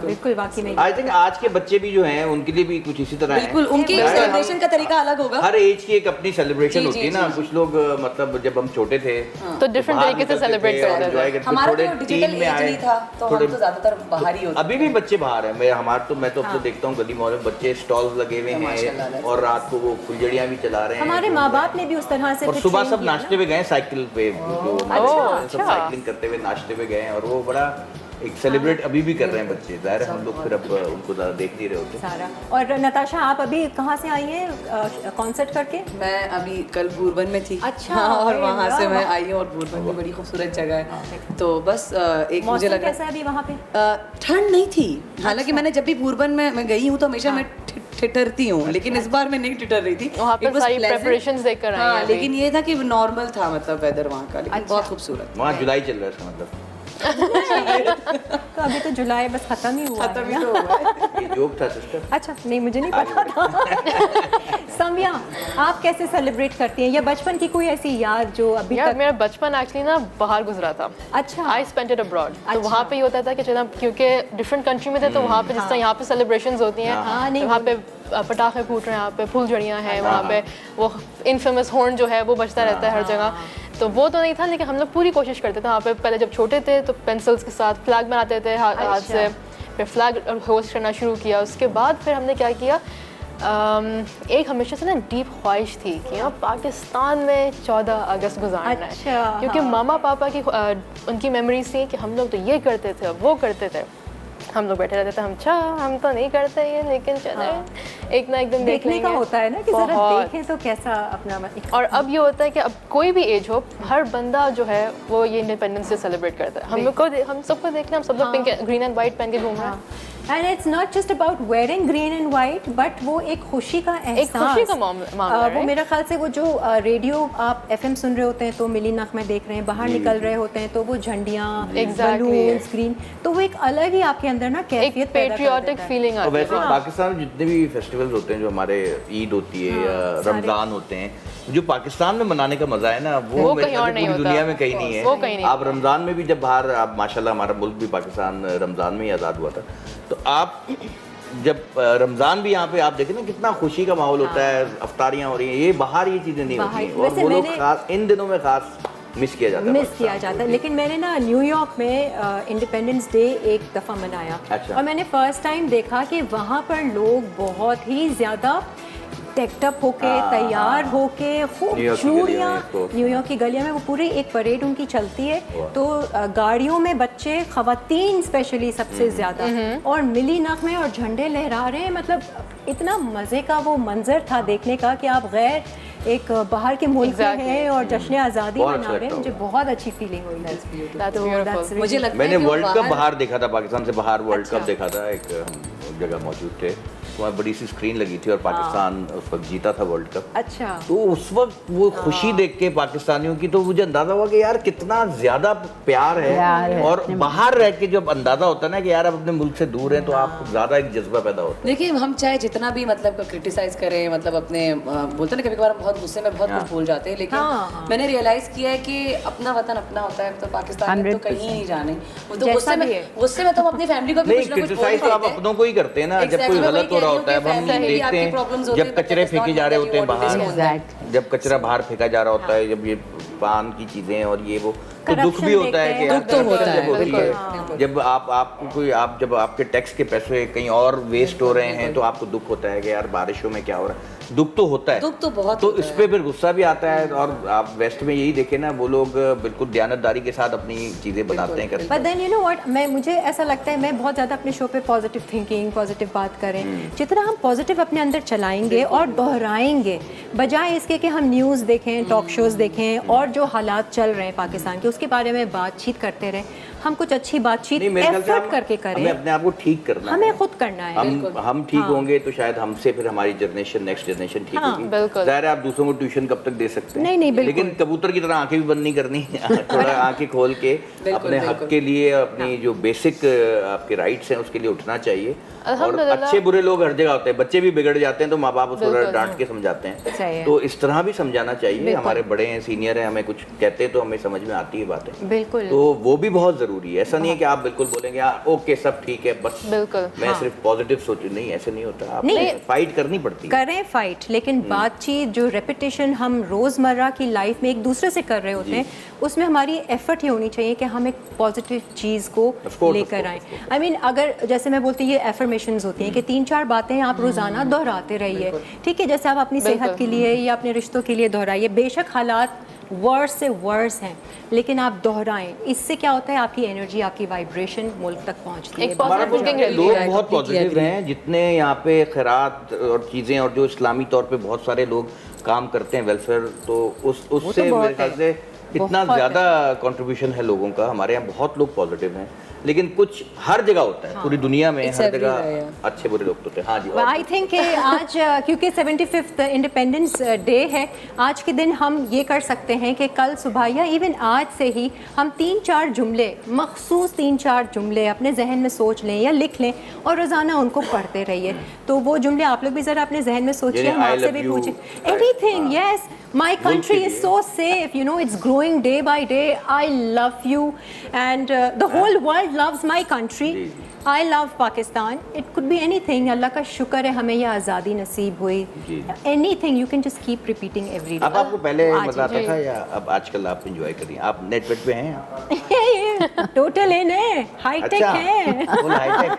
[SPEAKER 3] बिल्कुल वाकई में।
[SPEAKER 8] आई थिंक आज के बच्चे भी जो हैं उनके लिए भी कुछ इसी तरह है।
[SPEAKER 4] बिल्कुल, उनकी सेलिब्रेशन का तरीका अलग होगा।
[SPEAKER 8] हर एज की एक अपनी सेलिब्रेशन होती है ना। कुछ लोग मतलब जब हम छोटे थे
[SPEAKER 6] तो डिफरेंट तरीके से सेलिब्रेट करते थे।
[SPEAKER 4] हमारा तो डिजिटल एज नहीं था, तो हम तो ज्यादातर बाहर ही होते।
[SPEAKER 8] अभी भी बच्चे बाहर हैं। मैं तो अब तो देखता हूँ गली मोहल्ले में बच्चे स्टॉल्स लगे हुए हैं और रात को वो फुलझड़ियाँ भी चला रहे हैं।
[SPEAKER 3] हमारे माँ बाप ने भी उस तरह से
[SPEAKER 8] और सुबह सब नाश्ते पे गए साइकिल पे, सब साइकिलिंग करते हुए नाश्ते पे गए, और वो बड़ा एक सेलिब्रेट अभी भी कर रहे हैं बच्चे। ज़ाहिर है हम लोग फिर अब उनको ज़्यादा देख नहीं रहे होते
[SPEAKER 3] सारा। और नताशा, आप अभी कहाँ से आई हैं कॉन्सर्ट करके?
[SPEAKER 4] मैं अभी कल बूरबन में थी।
[SPEAKER 3] अच्छा,
[SPEAKER 4] हाँ, और
[SPEAKER 3] अरे
[SPEAKER 4] वहाँ से
[SPEAKER 3] वाह।
[SPEAKER 4] मैं आई हूँ, और बूरबन भी बड़ी खूबसूरत जगह है। तो बस एक मुझे
[SPEAKER 3] मौसम
[SPEAKER 4] लगा
[SPEAKER 3] कैसा है अभी वहाँ पे?
[SPEAKER 4] ठंड नहीं थी। हालांकि मैंने जब भी बूरबन में मैं गई हूँ तो हमेशा मैं ठिठरती हूँ, लेकिन इस बार मैं नहीं ठिठर रही थी।
[SPEAKER 6] वहाँ पर
[SPEAKER 4] It was
[SPEAKER 6] सारी
[SPEAKER 4] pleasant।
[SPEAKER 6] preparations देखकर आई हैं
[SPEAKER 4] हाँ,
[SPEAKER 6] अभी।
[SPEAKER 4] लेकिन ये था कि नॉर्मल था, मतलब वेदर वहाँ का, लेकिन बहुत खूबसूरत।
[SPEAKER 8] वहाँ जुलाई चल रहा है इसका मतलब।
[SPEAKER 3] तो अभी तो जुलाई बस खत्म ही हुआ है ना।
[SPEAKER 8] ये जोक था सिस्टर।
[SPEAKER 3] अच्छा, नहीं मुझे नहीं पता था। समिया, आप कैसे सेलिब्रेट करती हैं या बचपन की कोई ऐसी याद जो अभी
[SPEAKER 6] यार
[SPEAKER 3] तक?
[SPEAKER 6] मेरा बचपन एक्चुअली ना बाहर गुजरा था।
[SPEAKER 3] अच्छा।
[SPEAKER 6] I spent it abroad. तो
[SPEAKER 3] अच्छा।
[SPEAKER 6] वहाँ पे ये होता था कि चलो क्योंकि डिफरेंट कंट्री में थे तो वहाँ पे जिस तरह यहाँ पे सेलिब्रेशंस होती हैं,
[SPEAKER 3] हाँ, नहीं,
[SPEAKER 6] तो वहाँ पे पटाखे फूट रहे हैं, यहाँ पे फुलझड़ियाँ हैं, वहाँ पे वो इनफेमस हॉर्न जो है वो बजता रहता है हर जगह। तो वो तो नहीं था, लेकिन हम लोग पूरी कोशिश करते थे वहाँ पे। पहले जब छोटे थे तो पेंसिल्स के साथ फ्लैग बनाते थे हाथ से, फिर फ्लैग होस्ट करना शुरू किया। उसके बाद फिर हमने क्या किया, एक हमेशा से ना डीप ख्वाहिश थी कि यहाँ पाकिस्तान में 14 अगस्त गुजारना
[SPEAKER 3] अच्छा,
[SPEAKER 6] है, क्योंकि मामा पापा की उनकी मेमोरीज थी कि हम लोग तो ये करते थे वो करते थे। हम लोग बैठे रहते थे, हम तो नहीं करते ये, लेकिन चले एक ना एक दिन देख
[SPEAKER 3] देखने का
[SPEAKER 6] लेंगे।
[SPEAKER 3] होता है ना कि जरा
[SPEAKER 6] बहुत।
[SPEAKER 3] देखें तो कैसा अपना
[SPEAKER 6] और अब ये होता है कि अब कोई भी एज हो, हर बंदा जो है वो ये इंडिपेंडेंस डे सेलिब्रेट करता है। हम सबको देखना, हम सब लोग पिंक ग्रीन एंड वाइट पहन के घूम रहे हैं।
[SPEAKER 3] And it's not just about wearing green and white, but वो एक खुशी का एहसास,
[SPEAKER 6] खुशी का मामला
[SPEAKER 3] वो
[SPEAKER 6] right?
[SPEAKER 3] मेरे ख्याल से वो जो रेडियो आप एफएम सुन रहे होते हैं तो मिली नगमे देख रहे हैं, बाहर निकल रहे होते हैं तो वो झंडियाँ,
[SPEAKER 6] Exactly.
[SPEAKER 3] बलून्स, ग्रीन, तो वो एक अलग ही आपके अंदर ना
[SPEAKER 6] एक
[SPEAKER 3] कैफियत पैदा कर
[SPEAKER 6] पेट्रियाटिक
[SPEAKER 3] देता है।
[SPEAKER 6] फीलिंग
[SPEAKER 8] और
[SPEAKER 6] आती
[SPEAKER 8] वैसे
[SPEAKER 6] है।
[SPEAKER 8] पाकिस्तान में जितने भी फेस्टिवल्स होते हैं, जो हमारे ईद होती है या रमज़ान होते हैं, जो पाकिस्तान में मनाने का मज़ा है ना, वो मेरे
[SPEAKER 6] कहीं
[SPEAKER 8] ख्याल
[SPEAKER 6] और
[SPEAKER 8] से
[SPEAKER 6] नहीं
[SPEAKER 8] पूरी
[SPEAKER 6] होता।
[SPEAKER 8] दुनिया में कहीं नहीं है।
[SPEAKER 6] वो कहीं नहीं
[SPEAKER 8] आप रमज़ान में भी जब बाहर, आप माशाल्लाह हमारा मुल्क भी पाकिस्तान रमज़ान में ही आज़ाद हुआ था, तो आप जब रमज़ान भी यहाँ पे आप देखें ना कितना खुशी का माहौल होता है, अफ्तारियाँ हो रही हैं, ये बाहर ये चीज़ें नहीं होती हैं। और
[SPEAKER 3] वैसे
[SPEAKER 8] वो लोग
[SPEAKER 3] मैंने-
[SPEAKER 8] खास इन दिनों में खास मिस किया जाता है
[SPEAKER 3] मिस किया
[SPEAKER 8] पाकिस्तान
[SPEAKER 3] जाता है।
[SPEAKER 8] को।
[SPEAKER 3] लेकिन मैंने ना न्यूयॉर्क में इंडिपेंडेंस डे एक दफ़ा मनाया,
[SPEAKER 8] अच्छा।
[SPEAKER 3] और मैंने फर्स्ट टाइम देखा कि वहाँ पर लोग बहुत ही ज़्यादा टेक्टअप होके, तैयार होके, खूब
[SPEAKER 8] न्यूयॉर्क की गलियों में
[SPEAKER 3] चूड़ियाँ,
[SPEAKER 8] तो।
[SPEAKER 3] न्यूयॉर्क की गलियों में वो पूरी एक परेड उनकी चलती है। तो गाड़ियों में बच्चे, खवातीन स्पेशली सबसे ज़्यादा, और मिली नगमे और झंडे लहरा रहे हैं। मतलब इतना मज़े का वो मंजर था देखने का कि आप गैर एक बाहर के मुल्क में
[SPEAKER 6] Exactly.
[SPEAKER 3] हैं और जश्न आज़ादी
[SPEAKER 8] बहुत
[SPEAKER 3] मना
[SPEAKER 8] अच्छा
[SPEAKER 3] रहे हैं। मुझे
[SPEAKER 8] लगता
[SPEAKER 3] बहुत अच्छी फीलिंग हुई।
[SPEAKER 6] That's
[SPEAKER 3] तो
[SPEAKER 6] beautiful.
[SPEAKER 3] that's really-
[SPEAKER 4] मुझे लगता है
[SPEAKER 8] मैंने
[SPEAKER 4] कि वो
[SPEAKER 8] वर्ल्ड कप
[SPEAKER 4] बाहर-
[SPEAKER 8] बाहर देखा था, पाकिस्तान से बाहर वर्ल्ड
[SPEAKER 3] अच्छा।
[SPEAKER 8] कप देखा था। एक हम जगह मौजूद थे, वहाँ बड़ी सी स्क्रीन लगी थी और पाकिस्तान उस वक्त जीता था वर्ल्ड कप।
[SPEAKER 3] अच्छा,
[SPEAKER 8] तो उस वक्त वो खुशी देख के पाकिस्तानियों की, तो मुझे अंदाजा हुआ कि यार कितना ज्यादा प्यार
[SPEAKER 9] प्यार
[SPEAKER 8] है।
[SPEAKER 9] है।
[SPEAKER 8] और बाहर रह के जब अंदाजा होता है ना कि यार आप अपने मुल्क से दूर हैं, तो आपको ज्यादा एक जज्बा पैदा होता है।
[SPEAKER 4] देखिए, हम चाहे जितना भी मतलब क्रिटिसाइज करें, मतलब अपने बोलते हैं ना, कभी कभार हम बहुत गुस्से में बहुत कुछ बोल जाते हैं, लेकिन मैंने रियलाइज किया है कि अपना वतन अपना होता है। तो पाकिस्तान में तो कहीं नहीं जाने, वो तो
[SPEAKER 3] जैसा भी है।
[SPEAKER 4] गुस्से में तो हम अपनी फैमिली को भी
[SPEAKER 8] नहीं,
[SPEAKER 4] कुछ ना कुछ बोल
[SPEAKER 8] क्रिटिसाइज तो आप
[SPEAKER 4] देते हैं।
[SPEAKER 8] अपनों को ही करते हैं ना। जब
[SPEAKER 4] Exactly,
[SPEAKER 8] कोई
[SPEAKER 4] मैं वही
[SPEAKER 8] गलत हो
[SPEAKER 4] कह
[SPEAKER 8] रहा
[SPEAKER 4] रही हूँ
[SPEAKER 8] होता है,
[SPEAKER 4] कि
[SPEAKER 8] अब हम
[SPEAKER 4] family में भी
[SPEAKER 8] देखते
[SPEAKER 4] आपकी problems
[SPEAKER 8] हैं
[SPEAKER 4] होती
[SPEAKER 8] जब
[SPEAKER 4] है,
[SPEAKER 8] कचरे
[SPEAKER 4] but
[SPEAKER 8] फेंके जा रहे होते हैं
[SPEAKER 4] what it is
[SPEAKER 8] बाहर,
[SPEAKER 9] Exact.
[SPEAKER 8] जब कचरा बाहर फेंका जा रहा होता है, जब ये पान की चीजें और ये वो, तो दुख
[SPEAKER 3] Corruption
[SPEAKER 8] भी होता है
[SPEAKER 3] देखते
[SPEAKER 8] कि
[SPEAKER 3] हैं,
[SPEAKER 8] यार
[SPEAKER 4] दुख तो होता है,
[SPEAKER 8] जब होती है।
[SPEAKER 4] बिल्कुल।
[SPEAKER 8] जब आपको कोई, आप जब आपके टैक्स के पैसे कहीं और वेस्ट हो रहे हैं, तो आपको दुख होता है कि यार बारिशों में क्या हो रहा है। दुख तो होता है,
[SPEAKER 4] दुख तो बहुत
[SPEAKER 8] तो
[SPEAKER 4] होता
[SPEAKER 8] इस
[SPEAKER 4] है।
[SPEAKER 8] पे फिर गुस्सा भी आता है। और आप वेस्ट में यही देखें ना, वो लोग बिल्कुल दयानतदारी के साथ अपनी चीजें बनाते हैं, करते हैं।
[SPEAKER 3] But then you know what, मुझे ऐसा लगता है, मैं बहुत ज़्यादा अपने शो पे पॉजिटिव थिंकिंग, पॉजिटिव बात करें, जितना हम पॉजिटिव अपने अंदर चलाएंगे और दोहराएंगे, बजाय इसके कि हम न्यूज़ देखें, टॉक शोज़ देखें और जो हालात चल रहे हैं पाकिस्तान के उसके बारे में बातचीत करते रहें, हम कुछ अच्छी बातचीत
[SPEAKER 8] नहीं, मेरे ख्याल से
[SPEAKER 3] एफर्ट करके करें।
[SPEAKER 8] हमें अपने आप को ठीक करना
[SPEAKER 3] हमें
[SPEAKER 8] है।
[SPEAKER 3] खुद करना है।
[SPEAKER 8] हम ठीक होंगे तो शायद हमसे फिर हमारी जनरेशन, नेक्स्ट जनरेशन ठीक
[SPEAKER 3] हाँ,
[SPEAKER 8] होगी।
[SPEAKER 6] बिल्कुल।
[SPEAKER 8] ज़ाहिर है आप दूसरों को ट्यूशन कब तक दे सकते हैं?
[SPEAKER 3] नहीं, नहीं, बिल्कुल।
[SPEAKER 8] लेकिन कबूतर की तरह आंखें भी बंद नहीं करनी। थोड़ा आंखें खोल के अपने हक के लिए, अपनी जो बेसिक आपके राइट्स हैं उसके लिए उठना चाहिए। और
[SPEAKER 6] अल्हम्दुलिल्लाह।
[SPEAKER 8] अच्छे बुरे लोग हर जगह होते हैं, बच्चे भी बिगड़ जाते हैं तो माँ बाप उसको
[SPEAKER 6] बिल्कुल।
[SPEAKER 8] डांट के समझाते
[SPEAKER 3] सही
[SPEAKER 8] हैं।
[SPEAKER 3] है।
[SPEAKER 8] तो इस तरह भी समझाना चाहिए। हमारे बड़े हैं, सीनियर हैं, हमें कुछ कहते हैं तो हमें समझ में आती है बातें।
[SPEAKER 3] बिल्कुल।
[SPEAKER 8] तो वो भी बहुत जरूरी है। ऐसा नहीं है कि आप बिल्कुल बोलेंगे हाँ ओके सब ठीक है बस
[SPEAKER 6] बिल्कुल,
[SPEAKER 8] मैं सिर्फ पॉजिटिव सोचूं, नहीं ऐसे नहीं होता। आप
[SPEAKER 3] नहीं।
[SPEAKER 8] फाइट करनी पड़ती है।
[SPEAKER 3] करें फाइट, लेकिन बातचीत जो रेपिटेशन हम रोज़मर्रा की लाइफ में एक दूसरे से कर रहे होते हैं, उसमें हमारी एफर्ट ये होनी चाहिए कि हम एक पॉजिटिव चीज़ को लेकर आएँ। आई मीन अगर जैसे मैं बोलती हूँ ये एफर्मेशंस होती हैं कि 3-4 बातें आप रोज़ाना दोहराते रहिए, ठीक है? जैसे आप अपनी सेहत के लिए या अपने रिश्तों के लिए दोहराइए। बेशक हालात वर्स से वर्स हैं, लेकिन आप दोहराएं। इससे क्या होता है, आपकी एनर्जी, आपकी वाइब्रेशन मुल्क तक पहुंचती है।
[SPEAKER 6] एक positive thinking रहती
[SPEAKER 8] लोग
[SPEAKER 6] है।
[SPEAKER 8] बहुत पॉजिटिव हैं जितने यहाँ पे खैरात और चीज़ें और जो इस्लामी तौर पे बहुत सारे लोग काम करते हैं वेलफेयर, तो उससे
[SPEAKER 3] बहुत
[SPEAKER 8] मेरे ख्याल
[SPEAKER 3] है।
[SPEAKER 8] से इतना
[SPEAKER 3] बहुत
[SPEAKER 8] ज़्यादा कंट्रीब्यूशन है लोगों का। हमारे यहाँ बहुत लोग पॉजिटिव हैं। लेकिन कुछ हर जगह होता है, पूरी दुनिया में
[SPEAKER 4] It's
[SPEAKER 8] हर जगह
[SPEAKER 4] everywhere, yeah.
[SPEAKER 8] अच्छे बुरे लोग तो होते हैं। हाँ जी, और
[SPEAKER 3] आई थिंक आज क्योंकि 75th इंडिपेंडेंस डे है, आज के दिन हम ये कर सकते हैं कि कल सुबह या इवन आज से ही हम 3-4 जुमले, मखसूस 3-4 जुमले अपने जहन में सोच लें या लिख लें और रोज़ाना उनको पढ़ते रहिए। तो वो जुमले आप लोग भी ज़रा अपने जहन में सोचिए,
[SPEAKER 8] यानी
[SPEAKER 3] हम
[SPEAKER 8] I
[SPEAKER 3] आपसे
[SPEAKER 8] love
[SPEAKER 3] भी
[SPEAKER 8] you,
[SPEAKER 3] पूछें
[SPEAKER 8] right,
[SPEAKER 3] एनीथिंग।
[SPEAKER 8] हाँ।
[SPEAKER 3] यस, my country
[SPEAKER 8] के
[SPEAKER 3] is
[SPEAKER 8] लिए।
[SPEAKER 3] so safe, you know, it's growing day by day. I love you and the whole world loves my country.
[SPEAKER 8] जी, जी।
[SPEAKER 3] I love Pakistan. It could be anything. Allah का शुक्र है हमें यह आज़ादी नसीब हुई।
[SPEAKER 8] जी।
[SPEAKER 3] Anything you can just keep repeating every day.
[SPEAKER 8] अब आपको पहले
[SPEAKER 3] आज
[SPEAKER 8] मजा आता
[SPEAKER 3] जी।
[SPEAKER 8] था या अब आजकल आप एंजॉय कर रही हैं? आप नेट वेट पे हैं?
[SPEAKER 3] टोटल इन है, हाई टेक
[SPEAKER 8] अच्छा,
[SPEAKER 3] है।
[SPEAKER 8] Full high tech.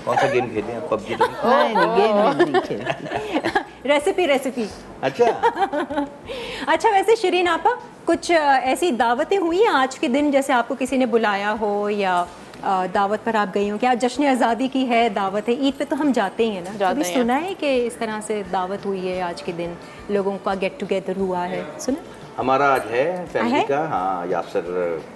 [SPEAKER 8] कौन सा गेम खेलते हैं? पबजी तो नहीं?
[SPEAKER 9] नहीं गेम नहीं खेलती।
[SPEAKER 3] रेसिपी।
[SPEAKER 8] अच्छा,
[SPEAKER 3] अच्छा, वैसे शिरीन आपा, कुछ ऐसी दावतें हुई हैं आज के दिन, जैसे आपको किसी ने बुलाया हो या दावत पर आप गई हो? क्या जश्न आज़ादी की है, दावत है? ईद पे तो हम जाते ही हैं ना,
[SPEAKER 6] जाते
[SPEAKER 3] कभी
[SPEAKER 6] हैं।
[SPEAKER 3] सुना है कि इस तरह से दावत हुई है आज के दिन, लोगों का गेट टुगेदर हुआ है? सुना
[SPEAKER 8] हमारा आज है फैमिली
[SPEAKER 3] है?
[SPEAKER 8] का, हाँ, यासर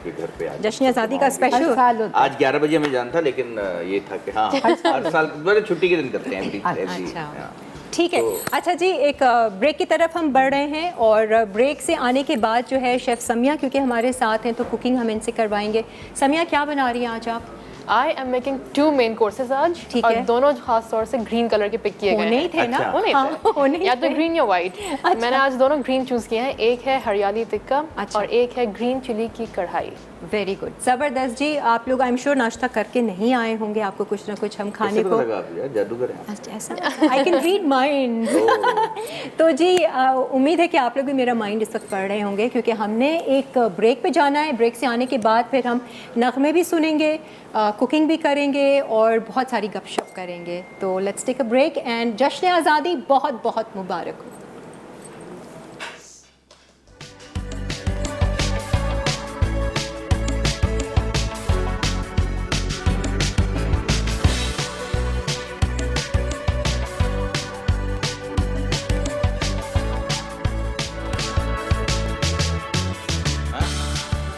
[SPEAKER 8] के घर पे आज
[SPEAKER 3] जश्न आज़ादी का
[SPEAKER 9] हर
[SPEAKER 3] स्पेशल।
[SPEAKER 9] साल होता
[SPEAKER 8] आज 11 बजे हमें जाना था, लेकिन ये था कि हाँ हर साल बड़े छुट्टी के दिन करते हैं every-
[SPEAKER 3] अच्छा।
[SPEAKER 8] हाँ।
[SPEAKER 3] ठीक है। अच्छा जी, एक ब्रेक की तरफ हम बढ़ रहे हैं और ब्रेक से आने के बाद जो है शेफ़ समिया क्योंकि हमारे साथ हैं तो कुकिंग हम इनसे करवाएंगे। समिया, क्या बना रही हैं आज आप?
[SPEAKER 6] I am making 2 main courses आज,
[SPEAKER 3] ठीक
[SPEAKER 6] और
[SPEAKER 3] है।
[SPEAKER 6] दोनों खास तौर से ग्रीन कलर के पिक किए गए
[SPEAKER 3] होने ही
[SPEAKER 6] हैं।
[SPEAKER 3] थे ना?
[SPEAKER 8] अच्छा।
[SPEAKER 6] होने
[SPEAKER 3] हाँ, होने
[SPEAKER 6] थे,
[SPEAKER 3] ही
[SPEAKER 6] या तो
[SPEAKER 3] थे।
[SPEAKER 6] ग्रीन या वाइट। मैंने आज दोनों ग्रीन चूज किए हैं, एक है हरियाली टिक्का
[SPEAKER 3] अच्छा।
[SPEAKER 6] और एक है ग्रीन चिली की कढ़ाई।
[SPEAKER 3] वेरी गुड, ज़बरदस्त जी। आप लोग आई एम श्योर नाश्ता करके नहीं आए होंगे, आपको कुछ ना कुछ हम खाने
[SPEAKER 8] कैसे
[SPEAKER 3] को।
[SPEAKER 8] पता लगा आप यार, जादूगर हैं आप?
[SPEAKER 3] ऐसा आई कैन रीड माइंड। तो जी उम्मीद है कि आप लोग भी मेरा माइंड इस वक्त पढ़ रहे होंगे क्योंकि हमने एक ब्रेक पे जाना है। ब्रेक से आने के बाद फिर हम नगमे भी सुनेंगे, कुकिंग भी करेंगे और बहुत सारी गपशप करेंगे। तो let's take a break and Jashn Azadi बहुत बहुत मुबारक हो।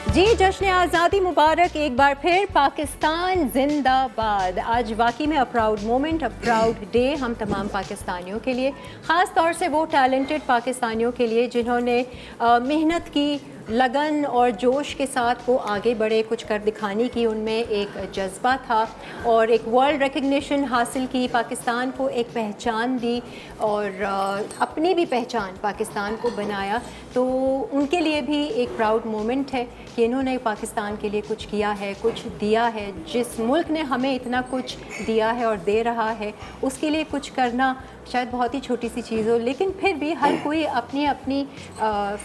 [SPEAKER 3] जी, जश्न आज़ादी मुबारक एक बार फिर। पाकिस्तान जिंदाबाद। आज वाकई में a proud moment, a proud day हम तमाम पाकिस्तानियों के लिए, ख़ास तौर से वो टैलेंटेड पाकिस्तानियों के लिए जिन्होंने मेहनत की, लगन और जोश के साथ वो आगे बढ़े, कुछ कर दिखाने की उनमें एक जज्बा था और एक वर्ल्ड रिकग्निशन हासिल की, पाकिस्तान को एक पहचान दी और अपनी भी पहचान पाकिस्तान को बनाया। तो उनके लिए भी एक प्राउड मोमेंट है कि इन्होंने पाकिस्तान के लिए कुछ किया है, कुछ दिया है। जिस मुल्क ने हमें इतना कुछ दिया है और दे रहा है, उसके लिए कुछ करना शायद बहुत ही छोटी सी चीज़ हो, लेकिन फिर भी हर कोई अपनी अपनी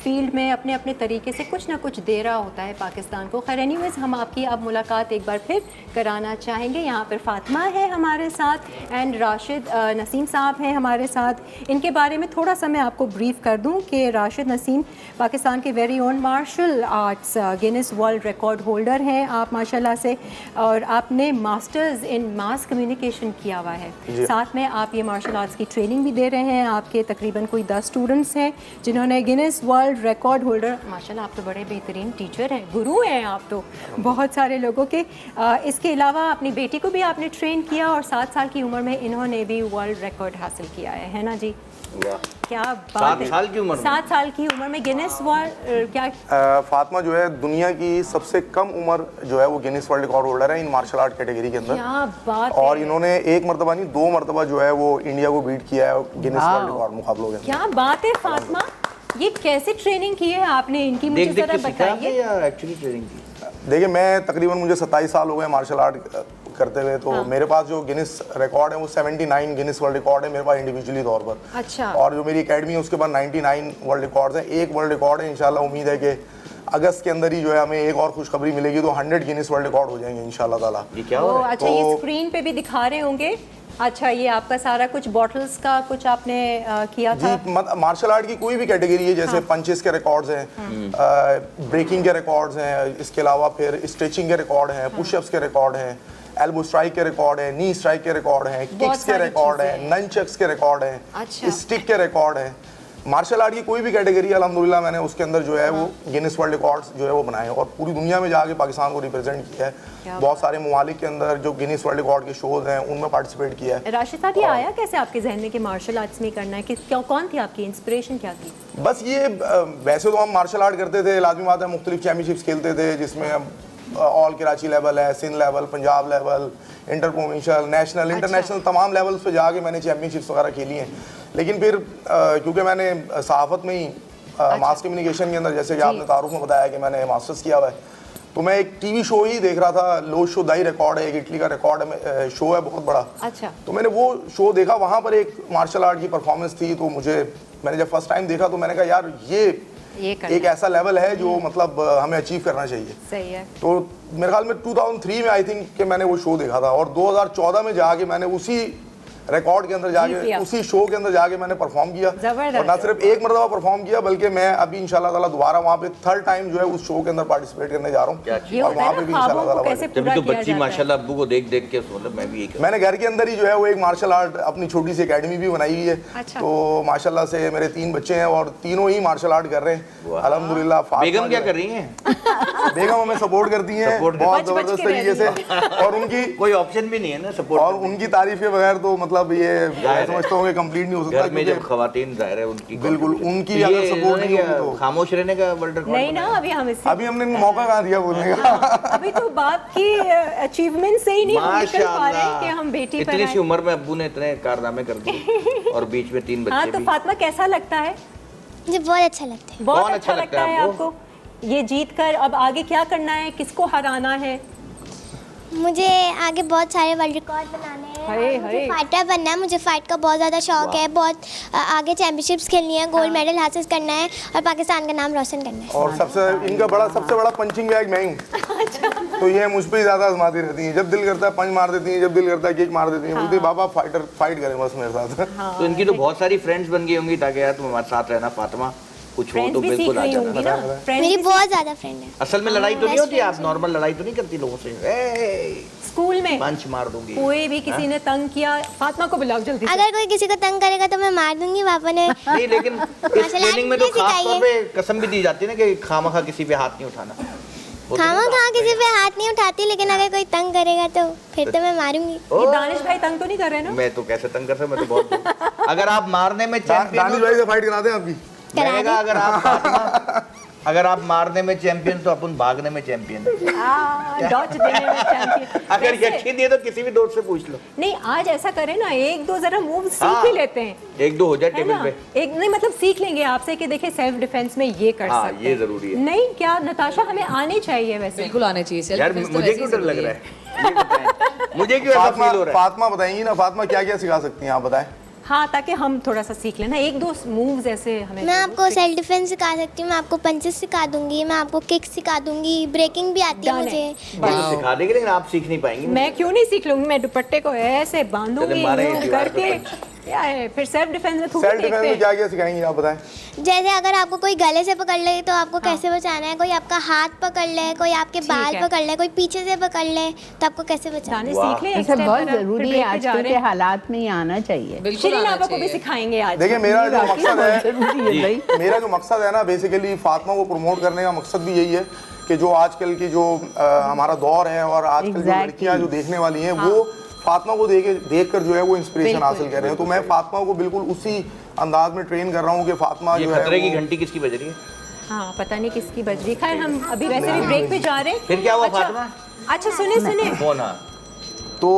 [SPEAKER 3] फील्ड में अपने अपने तरीके से कुछ ना कुछ दे रहा होता है पाकिस्तान को। खैर एनीवेज़, हम आपकी अब मुलाकात एक बार फिर कराना चाहेंगे। यहाँ पर फातिमा है हमारे साथ एंड राशिद नसीम साहब हैं हमारे साथ। इनके बारे में थोड़ा सा मैं आपको ब्रीफ कर दूँ कि राशिद नसीम पाकिस्तान के very own martial arts Guinness world record holder हैं आप माशाल्लाह से, और आपने मास्टर्स इन मास कम्युनिकेशन किया हुआ है। साथ में आप ये मार्शल आर्ट्स की ट्रेनिंग भी दे रहे हैं। आपके तकरीबन कोई 10 स्टूडेंट्स हैं जिन्होंने गिनेस वर्ल्ड रिकॉर्ड होल्डर, माशाल्लाह आप तो बड़े बेहतरीन टीचर हैं, गुरु हैं आप तो बहुत सारे लोगों के। इसके अलावा अपनी बेटी को भी आपने ट्रेन किया और 7 साल की उम्र में इन्होंने भी वर्ल्ड रिकॉर्ड हासिल किया है ना जी?
[SPEAKER 8] वाह,
[SPEAKER 3] क्या बात
[SPEAKER 8] 7
[SPEAKER 3] है।
[SPEAKER 8] साल की उम्र में?
[SPEAKER 3] 7 साल की उम्र में गिनेस वर्ल्ड क्या?
[SPEAKER 10] फातिमा जो है दुनिया की सबसे कम उम्र जो है वो गिनीज वर्ल्ड रिकॉर्ड होल्डर है इन मार्शल आर्ट कैटेगरी के अंदर।
[SPEAKER 3] क्या बात
[SPEAKER 10] और
[SPEAKER 3] है।
[SPEAKER 10] इन्होंने एक मरतबा नहीं 2 मरतबा जो है वो इंडिया को बीट किया है गिनीज वर्ल्ड रिकॉर्ड मुकाबलों के अंदर।
[SPEAKER 3] क्या बात है फातिमा, ये कैसे ट्रेनिंग की है आपने इनकी, मुझे
[SPEAKER 8] देख देख
[SPEAKER 3] जरा
[SPEAKER 8] के सीखा आपने
[SPEAKER 3] बताइए।
[SPEAKER 8] या एक्चुअली ट्रेनिंग की?
[SPEAKER 10] देखिए, मैं तकरीबन मुझे 27 साल हो गए मार्शल आर्ट करते हुए, तो मेरे पास जो गिनीज रिकॉर्ड है वो 79 गिनीज वर्ल्ड रिकॉर्ड है मेरे पास इंडिविजुअली तौर पर।
[SPEAKER 3] अच्छा।
[SPEAKER 10] और जो मेरी एकेडमी है उसके पास 99 वर्ल्ड रिकॉर्ड्स हैं। एक वर्ल्ड रिकॉर्ड है, इंशाल्लाह उम्मीद है कि अगस्त के अंदर ही जो है हमें एक और खुशखबरी मिलेगी तो 100 गिनीज वर्ल्ड रिकॉर्ड हो जाएंगे इंशाल्लाह ताला।
[SPEAKER 8] ये क्या हो रहा है?
[SPEAKER 3] अच्छा, ये
[SPEAKER 10] तो-
[SPEAKER 3] स्क्रीन पे भी दिखा रहे होंगे। अच्छा, ये आपका सारा कुछ बॉटल्स का कुछ आपने किया था?
[SPEAKER 10] जी, मार्शल आर्ट की कोई भी कैटेगरी है, जैसे पंचेस के रिकॉर्ड्स हैं, ब्रेकिंग के रिकॉर्ड्स हैं, इसके अलावा फिर स्ट्रेचिंग के रिकॉर्ड हैं, पुशअप्स के रिकॉर्ड हैं, एल्बो स्ट्राइक के रिकॉर्ड है, नी स्ट्राइक के रिकॉर्ड हैं, किक्स के
[SPEAKER 3] सारी
[SPEAKER 10] रिकॉर्ड
[SPEAKER 3] चीज़ें
[SPEAKER 10] हैं, ननचक्स के रिकॉर्ड हैं,
[SPEAKER 3] अच्छा।
[SPEAKER 10] स्टिक के रिकॉर्ड हैं। मार्शल आर्ट की कोई भी कैटेगरी अल्हम्दुलिल्लाह मैंने उसके अंदर जो है वो गिनीज वर्ल्ड रिकॉर्ड्स जो है वो बनाए हैं और पूरी दुनिया में जाके पाकिस्तान को रिप्रेजेंट किया है। बहुत सारे ममालिक के अंदर जो गिनीज वर्ल्ड रिकॉर्ड के शोज हैं उनमें पार्टिसिपेट किया है।
[SPEAKER 3] राशिद साहब, ये आया कैसे आपके जहन में कि मार्शल आर्ट्स में करना है? कि कौन थी आपकी इंस्पिरेशन, क्या थी?
[SPEAKER 10] बस ये वैसे तो हम मार्शल आर्ट करते थे, लाजमी बात है, मुख्तलिफ चैम्पियनशिप्स खेलते थे जिसमें ऑल कराची लेवल है, Sindh level, Punjab level, inter provincial, national, international, तमाम लेवल्स पे जाके मैंने चैम्पियनशिप्स वगैरह खेली हैं। लेकिन फिर क्योंकि मैंने सहाफ़त में ही मास कम्युनिकेशन के अंदर, जैसे कि आपने तारुफ में बताया कि मैंने मास्टर्स किया हुआ है, तो मैं एक टीवी शो ही देख रहा था, लो शो दाई रिकॉर्ड है, एक इटली का रिकॉर्ड है, शो है बहुत बड़ा।
[SPEAKER 3] अच्छा।
[SPEAKER 10] तो मैंने वो शो देखा, वहाँ पर एक मार्शल आर्ट की परफॉर्मेंस थी, तो मैंने जब फर्स्ट टाइम देखा तो मैंने कहा यार ये एक ऐसा लेवल है जो मतलब हमें अचीव करना चाहिए।
[SPEAKER 3] सही है।
[SPEAKER 10] तो मेरे ख्याल में 2003 में आई थिंक कि मैंने वो शो देखा था और 2014 में जाके मैंने उसी रिकॉर्ड के अंदर जाके, उसी शो के अंदर जाके मैंने परफॉर्म किया और ना सिर्फ एक मरतबा परफॉर्म किया बल्कि मैं अभी इंशाल्लाह ताला दोबारा वहाँ पे थर्ड टाइम जो है उस शो के अंदर पार्टिसिपेट करने जा रहा हूँ और वहाँ पे भी इंशाल्लाह ताला
[SPEAKER 8] तभी तो बच्ची माशाल्लाह अब्बू को देख देख के मतलब मैं भी
[SPEAKER 10] मैंने घर के अंदर ही जो है वो एक मार्शल आर्ट अपनी छोटी सी एकेडमी भी बनाई हुई है। तो माशाल्लाह से मेरे 3 बच्चे हैं और तीनों ही मार्शल आर्ट कर रहे हैं अल्हम्दुलिल्लाह।
[SPEAKER 8] बेगम क्या कर रही हैं?
[SPEAKER 10] बेगम हमें सपोर्ट करती हैं बहुत ज़बरदस्त तरीके से और उनकी
[SPEAKER 8] कोई ऑप्शन भी नहीं है ना सपोर्ट,
[SPEAKER 10] और उनकी तारीफ के बगैर तो मतलब ये मैं समझता हूँ कि कंप्लीट नहीं हो सकता।
[SPEAKER 8] घर में जब खवातीन जाहिर है उनकी
[SPEAKER 10] बिल्कुल उनकी अगर सपोर्ट नहीं होगी तो
[SPEAKER 8] खामोश रहने का वर्ल्ड रिकॉर्ड
[SPEAKER 3] नहीं ना, अभी
[SPEAKER 10] हमने मौका कहाँ दिया बोलने का।
[SPEAKER 3] अभी तो बाप की अचीवमेंट से ही नहीं हम निकल पा रहे हैं कि हम बेटी
[SPEAKER 8] इतनी सी उम्र में अब्बू ने इतने कारनामे कर दिए और बीच में 3 बच्चे।
[SPEAKER 3] हाँ, तो फातिमा कैसा लगता है?
[SPEAKER 7] मुझे बहुत अच्छा लगता है।
[SPEAKER 3] बहुत अच्छा लगता है आपको? ये जीत कर अब आगे क्या करना है, किसको हराना है?
[SPEAKER 7] मुझे आगे बहुत सारे वर्ल्ड रिकॉर्ड बनाने हैं, मुझे फाइटर बनना है, मुझे फाइट का बहुत ज़्यादा शौक है, बहुत आगे चैंपियनशिप्स खेलनी है, गोल्ड मेडल हासिल करना है और पाकिस्तान का नाम रोशन करना है।
[SPEAKER 10] और सबसे बड़ा पंचिंग बैग मैं हूँ। तो ये मुझ पर ही ज़्यादा आजमाती रहती हैं, जब दिल करता है पंच मार देती हैं, जब दिल करता है किक मार देती हैं, बोलती है बाबा फाइट करें बस मेरे साथ।
[SPEAKER 8] तो इनकी तो बहुत सारी फ्रेंड्स बन गई होंगी ताकि यार तुम हमारे साथ रहना फातिमा, कुछ हो तो बिल्कुल आ जाना।
[SPEAKER 7] मेरी बहुत ज़्यादा फ्रेंड है।
[SPEAKER 8] असल में लड़ाई तो नहीं होती, आप नॉर्मल लड़ाई तो नहीं करती लोगों से?
[SPEAKER 3] स्कूल में
[SPEAKER 8] पंच मार दूंगी,
[SPEAKER 3] कोई भी किसी ने तंग किया, फातिमा को बुलाओ जल्दी से।
[SPEAKER 7] अगर कोई किसी को तंग करेगा तो मैं मार दूंगी। पापा ने
[SPEAKER 8] नहीं, लेकिन इस ट्रेनिंग में तो खास तौर पे कसम भी दी जाती है ना कि खामखा किसी पे हाथ नहीं उठाना।
[SPEAKER 7] खामखा किसी पे हाथ नहीं उठाती, लेकिन अगर कोई तंग करेगा तो फिर तो मैं मारूंगी।
[SPEAKER 3] ये दानिश भाई तंग तो नहीं कर रहे ना?
[SPEAKER 8] मैं तो कैसे तंग कर सकता, मैं तो बहुत अगर आप मारने में चैंपियन,
[SPEAKER 10] दानिश भाई से फाइट करा दें आपकी।
[SPEAKER 8] अगर आप मारने में चैंपियन तो अपन भागने में चैंपियन।
[SPEAKER 3] डॉच देने में चैंपियन।
[SPEAKER 8] अगर ये अच्छी दिए तो किसी भी दोस्त से पूछ लो।
[SPEAKER 3] नहीं, आज ऐसा करें ना, 1-2 जरा मूव सीख ही लेते हैं।
[SPEAKER 8] 1-2 हो जाए टेबल पे।
[SPEAKER 3] एक नहीं मतलब सीख लेंगे आपसे कि देखिए सेल्फ डिफेंस में ये कर सकते हैं।
[SPEAKER 8] ये जरूरी है।
[SPEAKER 3] नहीं क्या नताशा, हमें आनी चाहिए वैसे।
[SPEAKER 4] बिल्कुल आने चाहिए।
[SPEAKER 8] यार मुझे क्यों डर लग रहा है? मुझे क्यों ऐसा फील हो रहा है?
[SPEAKER 10] फातिमा बताएंगी ना, फातिमा क्या क्या सिखा सकती हैं आप बताएं।
[SPEAKER 3] हाँ, ताकि हम थोड़ा सा सीख लेना, 1-2 मूव्स ऐसे हमें।
[SPEAKER 7] मैं आपको सेल्फ डिफेंस सिखा सकती हूँ, मैं आपको पंचेस सिखा दूंगी, मैं आपको किक सिखा दूंगी, ब्रेकिंग भी आती है मुझे।
[SPEAKER 8] सिखा देंगे लेकिन आप सीख नहीं पाएंगी।
[SPEAKER 3] मैं क्यों नहीं सीख लूंगी? मैं दुपट्टे को ऐसे बांधूंगी करके, क्या है फिर सेल्फ डिफेंस में
[SPEAKER 10] सेल्फ डिफेंस में क्या क्या सिखाएंगी आप बताएं।
[SPEAKER 7] जैसे अगर आपको कोई गले से पकड़ ले तो आपको कैसे बचाना है, कोई आपका हाथ पकड़ ले, कोई आपके बाल पकड़ ले, कोई पीछे से पकड़ ले तो आपको कैसे बचाना है।
[SPEAKER 3] सीख ले,
[SPEAKER 9] ऐसा बहुत जरूरी है, आजकल के हालात में ये आना चाहिए।
[SPEAKER 3] शिरीन आपा को भी सिखाएंगे आज।
[SPEAKER 10] देखिए मेरा जो मकसद है ना, बेसिकली फातिमा को प्रमोट करने का मकसद भी यही है कि जो आजकल की जो हमारा दौर है और आजकल जो लड़कियां जो देखने वाली हैं वो फातिमा को देख कर जो है वो इंस्पिरेशन हासिल कर रहे हैं। तो मैं फातिमा को बिल्कुल उसी अंदाज में ट्रेन कर रहा हूँ कि फातिमा जो है।
[SPEAKER 8] खतरे की घंटी किसकी बज रही है?
[SPEAKER 3] हाँ, पता नहीं किसकी बज रही। खैर हम अभी वैसे भी ब्रेक पे जा रहे हैं।
[SPEAKER 8] फिर क्या हुआ फातिमा?
[SPEAKER 3] अच्छा सुने
[SPEAKER 8] कौन?
[SPEAKER 10] तो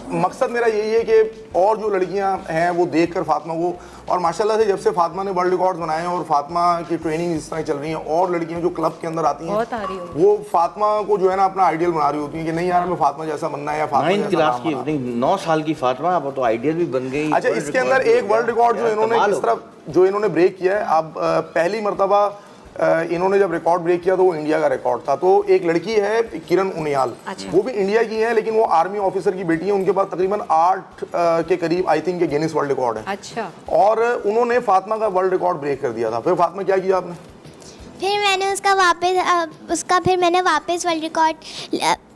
[SPEAKER 10] मकसद मेरा यही है कि और जो लड़कियां हैं वो देखकर फातिमा को, और माशाल्लाह से जब से फातिमा ने वर्ल्ड रिकॉर्ड्स बनाए हैं और फातिमा की ट्रेनिंग इस तरह चल रही है, और लड़कियां जो क्लब के अंदर आती हैं वो फातिमा को जो है ना अपना आइडियल बना रही होती हैं कि नहीं यार हमें फातिमा जैसा बनना है या फातिमा
[SPEAKER 8] 9th क्लास की 9 साल की फातिमा अब तो आइडियल भी बन गई।
[SPEAKER 10] अच्छा, इसके अंदर एक वर्ल्ड रिकॉर्ड जो इन्होंने ब्रेक किया है, अब पहली मरतबा इन्होंने जब रिकॉर्ड ब्रेक किया तो वो इंडिया का रिकॉर्ड था। तो एक लड़की है किरण उनियाल, वो भी इंडिया की है लेकिन वो आर्मी ऑफिसर की बेटी है, उनके पास तकरीबन 8 के करीब I think Guinness world record है।
[SPEAKER 3] अच्छा।
[SPEAKER 10] और उन्होंने फातिमा का वर्ल्ड रिकॉर्ड ब्रेक कर दिया था। फिर फातिमा क्या किया आपने?
[SPEAKER 7] फिर मैंने फिर मैंने वापस वर्ल्ड रिकॉर्ड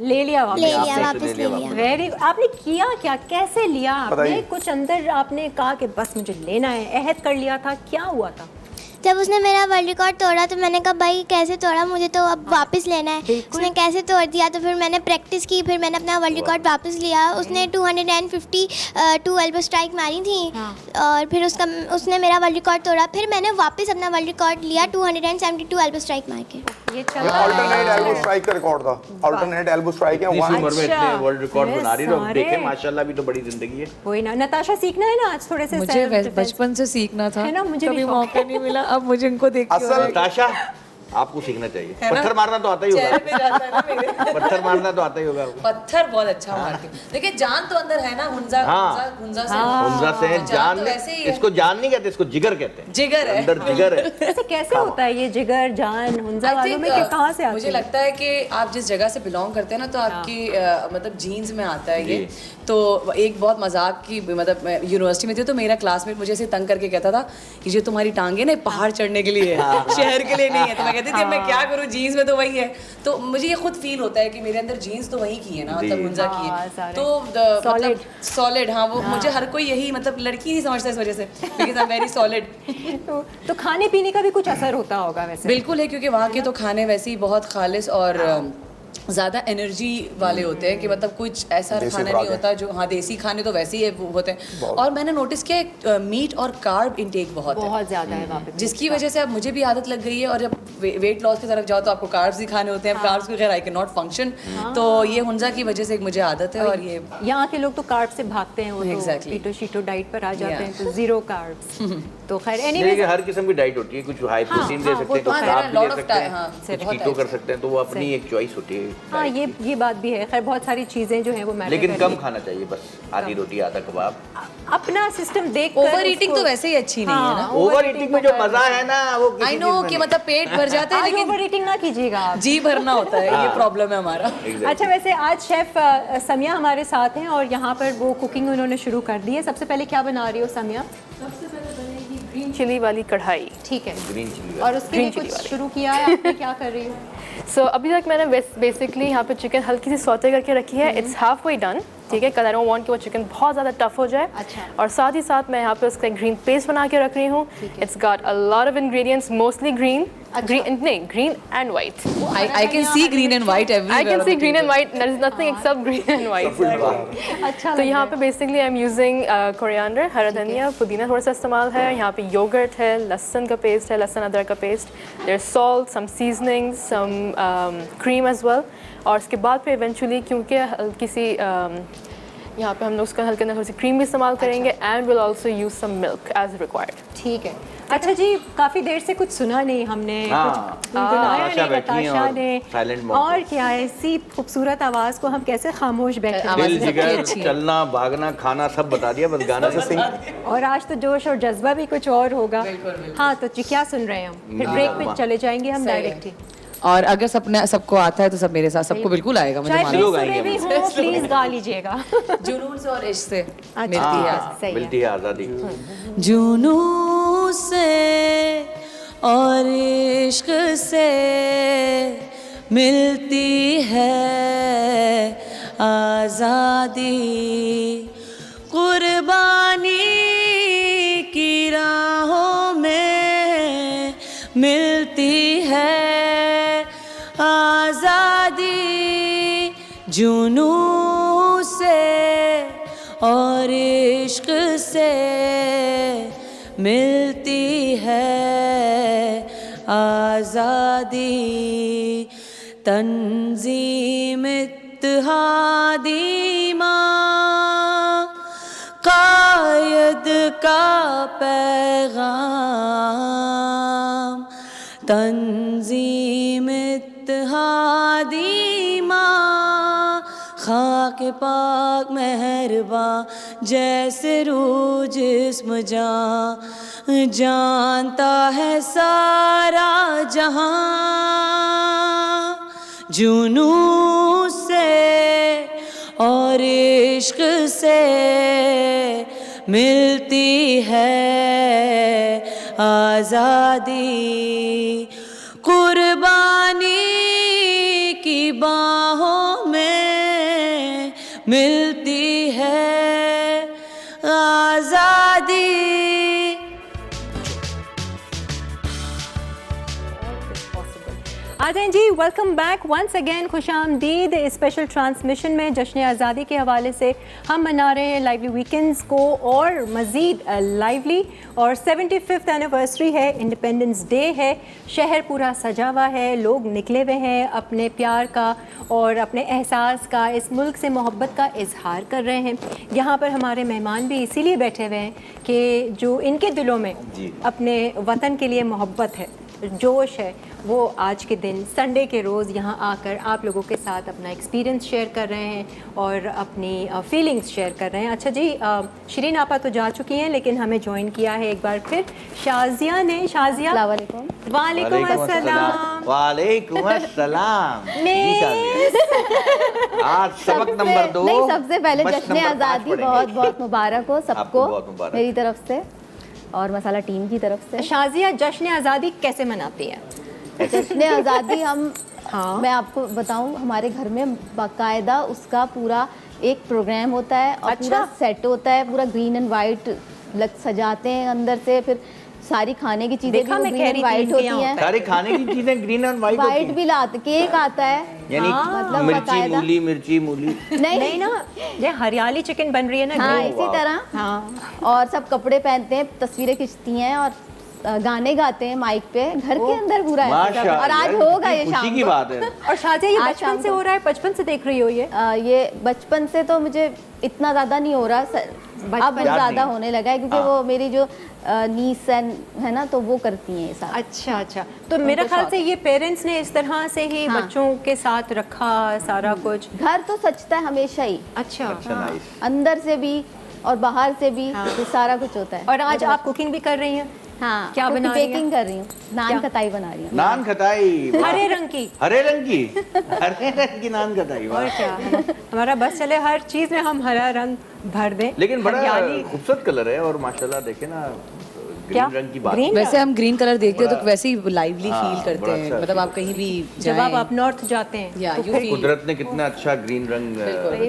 [SPEAKER 3] ले लिया
[SPEAKER 7] वापस ले लिया।
[SPEAKER 3] वेरी, आपने किया क्या, कैसे लिया आपने?
[SPEAKER 10] बताइए।
[SPEAKER 3] कुछ अंदर आपने कहा कि बस मुझे लेना है, अहद कर लिया था, क्या हुआ था?
[SPEAKER 7] जब उसने मेरा वर्ल्ड रिकॉर्ड तोड़ा तो मैंने कहा भाई कैसे तोड़ा, मुझे तो अब वापस लेना है। उसने कैसे तोड़ दिया, तो फिर मैंने प्रैक्टिस की, फिर मैंने अपना वर्ल्ड रिकॉर्ड वापस लिया। उसने 252 एल्बो स्ट्राइक मारी थी और फिर उसने मेरा वर्ल्ड रिकॉर्ड तोड़ा। फिर मैंने वापस अपना वर्ल्ड रिकॉर्ड लिया 272 एल्बो स्ट्राइक मार के।
[SPEAKER 3] ये चला
[SPEAKER 10] अल्टरनेट एल्बो स्ट्राइक का रिकॉर्ड था। अल्टरनेट एल्बो स्ट्राइक है
[SPEAKER 8] इस
[SPEAKER 10] वन।
[SPEAKER 8] उम्र में इतने वर्ल्ड रिकॉर्ड
[SPEAKER 3] ये
[SPEAKER 8] बना रही हो,
[SPEAKER 3] सारे-
[SPEAKER 8] देखे माशाल्लाह, भी तो बड़ी जिंदगी है।
[SPEAKER 3] वही ना, नताशा सीखना है ना आज थोड़े से
[SPEAKER 4] मुझे
[SPEAKER 3] self defense।
[SPEAKER 4] बचपन से सीखना था,
[SPEAKER 3] है ना, मुझे भी
[SPEAKER 4] कभी
[SPEAKER 3] शौक
[SPEAKER 4] मौका नहीं मिला, अब मुझे इनको देख के
[SPEAKER 10] असल
[SPEAKER 8] नताशा, आपको सीखना चाहिए। पत्थर मारना तो आता ही होगा, पत्थर मारना तो आता ही होगा आपको।
[SPEAKER 4] पत्थर बहुत अच्छा मारती हूँ। देखिए जान तो अंदर है ना, हुंजा
[SPEAKER 8] हाँ।
[SPEAKER 4] हुंजा से
[SPEAKER 8] हुंजा से
[SPEAKER 4] तो
[SPEAKER 8] जान
[SPEAKER 4] तो ऐसे ही है।
[SPEAKER 8] इसको जान नहीं कहते, इसको जिगर कहते हैं।
[SPEAKER 4] जिगर है।
[SPEAKER 8] अंदर जिगर है।
[SPEAKER 3] वैसे कैसे होता है ये जिगर जान हुंजा
[SPEAKER 4] I
[SPEAKER 3] वालों
[SPEAKER 4] think,
[SPEAKER 3] में, कि कहाँ से आती
[SPEAKER 4] मुझे
[SPEAKER 3] है?
[SPEAKER 4] लगता है कि आप जिस जगह से बिलोंग करते हैं ना, तो आपकी मतलब जीन्स में आता है ये।
[SPEAKER 8] जी।
[SPEAKER 4] तो एक बहुत मजाक की, मतलब मैं यूनिवर्सिटी में थी तो मेरा क्लासमेट मुझे ऐसे तंग करके कहता था कि जो तुम्हारी टांगे ना पहाड़ चढ़ने के लिए है, शहर के लिए नहीं है। तो मैं कहती थी मैं क्या करूँ, जीन्स में तो वही है। तो मुझे ये खुद फील होता है कि मेरे अंदर जीन्स तो वही की है ना, मतलब हुंजा की
[SPEAKER 3] हाँ,
[SPEAKER 4] है।
[SPEAKER 3] सारे।
[SPEAKER 4] तो मतलब सॉलिड, हाँ, वो मुझे हर कोई यही, मतलब लड़की नहीं समझता इस वजह से, because I am very solid.
[SPEAKER 3] तो खाने पीने का भी कुछ असर होता होगा वैसे?
[SPEAKER 4] बिल्कुल है, क्योंकि वहाँ के तो खाने वैसे ही बहुत खालिस और ज़्यादा एनर्जी वाले होते हैं कि मतलब कुछ ऐसा
[SPEAKER 10] देसी
[SPEAKER 4] खाना
[SPEAKER 10] खुराक
[SPEAKER 4] नहीं
[SPEAKER 10] है।
[SPEAKER 4] होता जो, हाँ, देसी खाने तो वैसे ही वो होते हैं। और मैंने नोटिस किया मीट और कार्ब इंटेक बहुत है,
[SPEAKER 3] बहुत ज्यादा है वहाँ पे,
[SPEAKER 4] जिसकी वजह से अब मुझे भी आदत लग गई है। और जब वेट लॉस की तरफ जाओ तो आपको कार्ब्स ही खाने होते हैं। कार्ब्स के बगैर आई कैन नॉट फंक्शन। तो ये हुंजा की वजह से एक मुझे आदत है। और ये
[SPEAKER 3] यहाँ के लोग तो कार्ब से भागते हैं, वो तो
[SPEAKER 4] Exactly.
[SPEAKER 3] कीटो शीटो डाइट पर आ जाते
[SPEAKER 4] Yeah.
[SPEAKER 3] हैं, तो जीरो कार्ब्स। तो खैर
[SPEAKER 8] नहीं,
[SPEAKER 3] एनीवेज,
[SPEAKER 8] कि हर किस्म की डाइट होती है, कुछ हाई प्रोटीन दे
[SPEAKER 3] हाँ,
[SPEAKER 8] सकते
[SPEAKER 3] वो
[SPEAKER 8] हैं,
[SPEAKER 3] तो
[SPEAKER 8] कुछ
[SPEAKER 3] है।
[SPEAKER 8] कार्ब भी
[SPEAKER 4] Lot
[SPEAKER 8] ले
[SPEAKER 4] of
[SPEAKER 8] सकते हैं,
[SPEAKER 4] हाँ,
[SPEAKER 8] कुछ
[SPEAKER 4] बहुत
[SPEAKER 8] कीटो कर
[SPEAKER 4] types
[SPEAKER 8] सकते हैं, तो वो अपनी एक चॉइस होती है
[SPEAKER 3] हाँ,
[SPEAKER 8] diet की।
[SPEAKER 3] ये बात भी है। खैर बहुत सारी चीजें जो हैं वो मैटर
[SPEAKER 8] लेकिन
[SPEAKER 3] करती
[SPEAKER 8] कम खाना चाहिए, बस आधी रोटी आधा कबाब।
[SPEAKER 3] हैं। अपना सिस्टम देख
[SPEAKER 4] ओवर ईटिंग तो वैसे ही अच्छी नहीं है ना।
[SPEAKER 8] ओवर ईटिंग में जो मजा है ना, वो किसी
[SPEAKER 4] आई
[SPEAKER 8] चीज़
[SPEAKER 4] नो
[SPEAKER 8] में
[SPEAKER 4] कि
[SPEAKER 8] नहीं।
[SPEAKER 4] मतलब पेट भर जाता है, लेकिन
[SPEAKER 3] ओवर ईटिंग ना कीजिएगा आप।
[SPEAKER 4] जी भरना होता है, ये प्रॉब्लम है हमारा।
[SPEAKER 8] Exactly.
[SPEAKER 3] अच्छा, वैसे आज शेफ समिया हमारे साथ हैं और यहाँ पर वो कुकिंग उन्होंने शुरू कर दी है। सबसे पहले क्या बना रही हो समिया?
[SPEAKER 6] सबसे पहले बनेगी ग्रीन चिली वाली कढ़ाई।
[SPEAKER 3] ठीक है,
[SPEAKER 8] ग्रीन चिली
[SPEAKER 3] और उसके लिए
[SPEAKER 6] Green chilli
[SPEAKER 3] कुछ
[SPEAKER 6] वाली।
[SPEAKER 3] शुरू किया है आपने, क्या कर रही हो?
[SPEAKER 6] सो अभी तक मैंने बेसिकली यहाँ पे चिकन हल्की सी सौते करके रखी है। इट्स हाफ वे डन, ठीक है, कल आई डोंट वांट कि वो चिकन बहुत ज़्यादा टफ हो जाए।
[SPEAKER 3] अच्छा।
[SPEAKER 6] और साथ ही साथ मैं यहाँ पे उसका ग्रीन पेस्ट बना के रख रही हूँ। It's got a lot of ingredients, mostly green, green and white.
[SPEAKER 4] I can see green and white everywhere.
[SPEAKER 6] I can
[SPEAKER 4] on
[SPEAKER 6] see
[SPEAKER 4] the
[SPEAKER 6] green and
[SPEAKER 4] table.
[SPEAKER 6] white. There is nothing except green and white.
[SPEAKER 3] अच्छा
[SPEAKER 6] तो यहाँ पे basically I am using coriander, हरा धनिया, पुदीना थोड़ा सा इस्तेमाल है। यहाँ पे योगर्ट है, लहसुन का पेस्ट है, लहसुन अदरक का paste, there salt, some seasoning, some cream as well. और उसके बाद फिर इवेंचुअली, क्योंकि हल्की सी यहाँ पे हम लोग उसका हल्के अंदर थोड़ी सी क्रीम भी इस्तेमाल करेंगे, and will also use some milk as required.
[SPEAKER 3] ठीक है। अच्छा जी, काफी देर से कुछ सुना नहीं हमने,
[SPEAKER 8] हाँ।
[SPEAKER 3] कुछ गुनगुनाया
[SPEAKER 8] नताशा
[SPEAKER 3] नहीं
[SPEAKER 8] बैठी हैं
[SPEAKER 3] नताशा
[SPEAKER 8] और
[SPEAKER 3] ने।
[SPEAKER 8] silent mode
[SPEAKER 3] और
[SPEAKER 8] पे।
[SPEAKER 3] क्या है, ऐसी खूबसूरत आवाज को हम कैसे खामोश बैठे
[SPEAKER 4] आवाज़
[SPEAKER 8] दिल
[SPEAKER 4] सबकी
[SPEAKER 8] जिगर,
[SPEAKER 4] अच्छी है।
[SPEAKER 8] चलना, भागना, खाना सब बता दिया, बस गाना से सिंग।
[SPEAKER 3] और आज तो जोश और जज्बा भी कुछ और होगा। हाँ, तो जी क्या सुन रहे हैं हम? फिर ब्रेक पे चले जाएंगे हम
[SPEAKER 4] सही है।
[SPEAKER 3] डायरेक्ट ही।
[SPEAKER 4] और अगर सबको आता है तो सब मेरे साथ, सबको बिल्कुल आएगा, मुझे
[SPEAKER 3] चाहे
[SPEAKER 4] मालूम
[SPEAKER 8] लोग
[SPEAKER 3] बेसुरे
[SPEAKER 8] आएंगे
[SPEAKER 3] भी
[SPEAKER 8] हमसे।
[SPEAKER 3] हो, प्लीज गा लीजिएगा।
[SPEAKER 4] है। जुनून से और इश्क से मिलती है।
[SPEAKER 3] हाँ, सही है।
[SPEAKER 8] मिलती है आज़ादी।
[SPEAKER 2] जुनून से और इश्क से मिलती है आज़ादी, कुर्बानी की राहों में मिलती है आज़ादी। जुनून से और इश्क से मिलती है आज़ादी। तंजीम इत्तेहादी माँ कायद का पैगाम, तंजीम इत्तेहादी माँ खाक पाक मेहरबान, जैसे रूह जिस्म जान जानता है सारा जहां। जुनून से और इश्क से मिलती है आज़ादी, मिलती है आजादी।
[SPEAKER 3] आ जाएं जी, वेलकम बैक वंस अगेन, खुशामदीद। स्पेशल ट्रांसमिशन में जश्न आज़ादी के हवाले से हम मना रहे हैं लाइवली वीकेंड्स को और मज़ीद लाइवली, और 75th एनिवर्सरी है, इंडिपेंडेंस डे है, शहर पूरा सजा हुआ है, लोग निकले हुए हैं अपने प्यार का और अपने एहसास का, इस मुल्क से मोहब्बत का इजहार कर रहे हैं। यहाँ पर हमारे मेहमान भी इसीलिए बैठे हुए हैं कि जो इनके दिलों में अपने वतन के लिए मोहब्बत है, जोश है, वो आज के दिन संडे के रोज़ यहाँ आकर आप लोगों के साथ अपना एक्सपीरियंस शेयर कर रहे हैं और अपनी फीलिंग्स शेयर कर रहे हैं। अच्छा जी, शिरीन आपा तो जा चुकी हैं, लेकिन हमें ज्वाइन किया है एक बार फिर शाजिया ने। शाजिया, वालेकुम अस्सलाम।
[SPEAKER 8] वालेकुम अस्सलाम। आज सबक नंबर 2।
[SPEAKER 11] नहीं, सबसे पहले जश्न आज़ादी बहुत बहुत मुबारक हो सबको मेरी तरफ से और मसाला टीम की तरफ से।
[SPEAKER 3] शाजिया, जश्न आज़ादी कैसे मनाती है?
[SPEAKER 11] जश्न आज़ादी हम मैं आपको बताऊं, हमारे घर में बाकायदा उसका पूरा एक प्रोग्राम होता है और पूरा सेट होता है, पूरा ग्रीन एंड वाइट सजाते हैं अंदर से, फिर सारी खाने की चीजें भी ग्रीन एंड वाइट होती हैं।
[SPEAKER 8] सारी खाने की चीजें ग्रीन एंड वाइट
[SPEAKER 11] भी लाते, केक आता है,
[SPEAKER 8] यानी
[SPEAKER 11] मतलब
[SPEAKER 8] मिर्ची मूली
[SPEAKER 11] नहीं
[SPEAKER 3] ना, ये हरियाली चिकन बन रही है ना।
[SPEAKER 11] हाँ, इसी तरह। हाँ, और सब कपड़े पहनते हैं, तस्वीरें खींचती हैं और गाने गाते हैं माइक पे, घर के अंदर पूरा है। और आज होगा ये शाम
[SPEAKER 8] की बात है।
[SPEAKER 3] और शाजिया, ये बचपन से हो रहा है? बचपन से देख रही हो
[SPEAKER 11] ये बचपन से तो मुझे इतना ज़्यादा नहीं हो रहा, अब ज़्यादा होने लगा है क्योंकि वो मेरी जो नीस है ना, तो वो करती हैं ये सारा।
[SPEAKER 3] अच्छा अच्छा, तो मेरे ख्याल से ये पेरेंट्स ने इस तरह से ही बच्चों के साथ रखा सारा कुछ।
[SPEAKER 11] घर तो सचता है हमेशा ही।
[SPEAKER 3] अच्छा,
[SPEAKER 11] अंदर से भी और बाहर से भी सारा कुछ होता है।
[SPEAKER 3] और आज आप कुकिंग भी कर रही हैं?
[SPEAKER 11] हाँ,
[SPEAKER 3] क्या बना रही हैं?
[SPEAKER 11] बेकिंग कर रही हूँ, नान खताई बना रही हूँ।
[SPEAKER 8] नान खताई
[SPEAKER 3] हरे रंग की?
[SPEAKER 8] हरे रंग की नान खताई।
[SPEAKER 3] और क्या, हमारा बस चले हर चीज में हम हरा रंग भर दें।
[SPEAKER 8] लेकिन बड़ा खूबसूरत कलर है और माशाल्लाह देखे ना, ग्रीन रंग की बात।
[SPEAKER 4] वैसे हम ग्रीन कलर देखते हैं तो वैसे ही लाइवली फील करते हैं, मतलब आप कहीं भी
[SPEAKER 3] जब आप नॉर्थ जाते हैं तो फिर
[SPEAKER 8] कुदरत ने कितना अच्छा ग्रीन रंग।